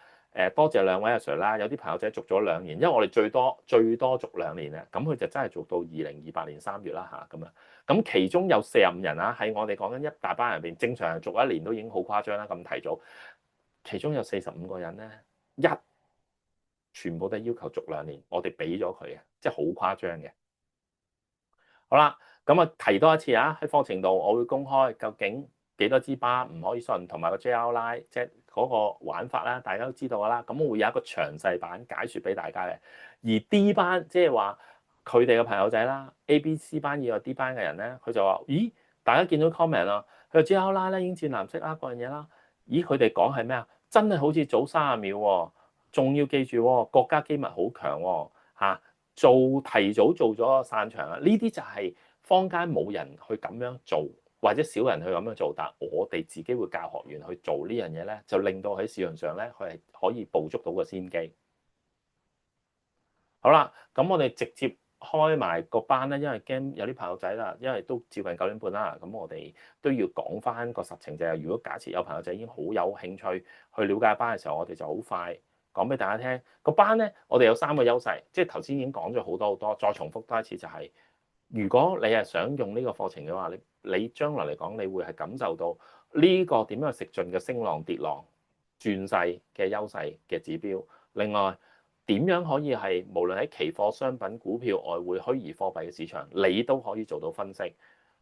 多謝兩位阿 Sir 啦，有啲朋友仔續咗2年，因為我哋最多續2年咧，咁佢就真係續到2028年3月啦嚇咁樣。咁其中有45人啦，喺我哋講緊一大班人入邊，正常續1年都已經好誇張啦，咁提早。其中有45個人咧，全部都要求續2年，我哋俾咗佢嘅，即係好誇張嘅。好啦，咁啊提多一次啊，喺課程度我會公開究竟幾多支巴唔可以信，同埋個 JR Line 即係嗰個玩法啦，大家都知道噶啦。咁我會有一個詳細版解説俾大家嘅。而 D 班即係話佢哋嘅朋友仔啦，A、B、C 班以外 D 班嘅人咧，佢就話：咦，大家見到 comment 啦，佢話 JR Line 咧已經轉藍色啦，嗰樣嘢啦。咦，佢哋講係咩啊？真係好似早30秒喎，仲要記住喎，國家機密好強喎，提早做咗散場啊！呢啲就係坊間冇人去咁樣做，或者少人去咁樣做，但我哋自己會教學員去做呢樣嘢咧，就令到喺市場上咧，佢係可以捕捉到個先機。好啦，咁我哋直接開埋個班咧，因為驚有啲朋友仔啦，因為都接近9點半啦，咁我哋都要講翻個實情就係，如果假設有朋友仔已經好有興趣去了解班嘅時候，我哋就好快講俾大家聽。個班咧，我哋有3個優勢，即係頭先已經講咗好多，再重複多一次就係，如果你係想用呢個課程嘅話，你將來嚟講，你會係感受到呢個點樣食盡嘅升浪跌浪轉勢嘅優勢嘅指標。另外，點樣可以係無論喺期貨、商品、股票、外匯、虛擬貨幣嘅市場，你都可以做到分析。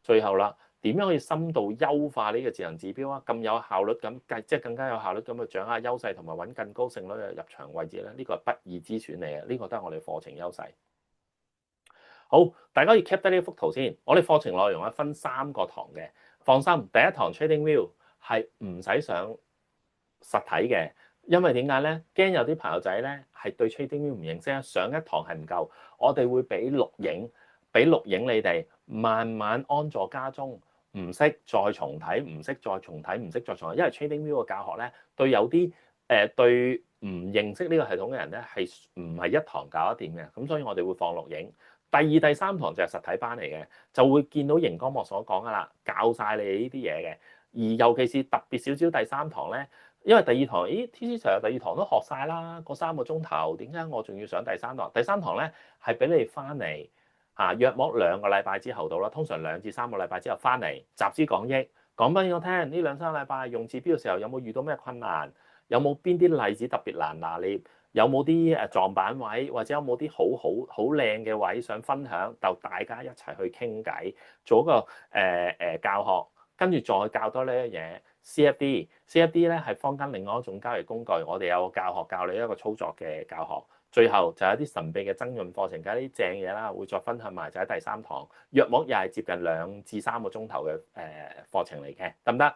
最後啦，點樣可以深度優化呢個智能指標啊？咁有效率咁，即係更加有效率咁去掌握優勢同埋揾更高勝率嘅入場位置咧？呢個係不二之選嚟嘅，呢個都係我哋課程優勢。好，大家要 keep 得呢幅圖先。我哋課程內容咧分3個堂嘅，放心，第一堂 Trading View 係唔使上實體嘅。因為點解咧？驚有啲朋友仔咧係對 Trading View 唔認識啊，上一堂係唔夠，我哋會俾錄影你哋慢慢安坐家中，唔識再重睇，唔識再重睇，唔識再重睇。因為 Trading View 嘅教學咧，對有啲對唔認識呢個系統嘅人咧係唔係一堂搞得掂嘅，咁所以我哋會放錄影。第2、第3堂就係實體班嚟嘅，就會見到熒光幕所講噶啦，教晒你呢啲嘢嘅。而尤其是特別少少第3堂咧。因為第2堂，TC Sir 第2堂都學晒啦，嗰3個鐘頭，點解我仲要上第3堂？第3堂咧係俾你翻嚟約莫2個禮拜之後到啦，通常2至3個禮拜之後翻嚟集思廣益，講俾我聽呢2、3個禮拜用指標嘅時候有冇遇到咩困難，有冇邊啲例子特別難拿捏，有冇啲撞板位，或者有冇啲好靚嘅位想分享，就大家一齊去傾偈，做一個教學，跟住再教多呢樣嘢。CFD 咧係坊間另外一種交易工具，我哋有個教學教你一個操作嘅教學，最後就有啲神秘嘅增潤課程，加啲正嘢啦，會再分享埋，就喺第3堂，約莫又係接近2至3個鐘頭嘅課程嚟嘅，得唔得？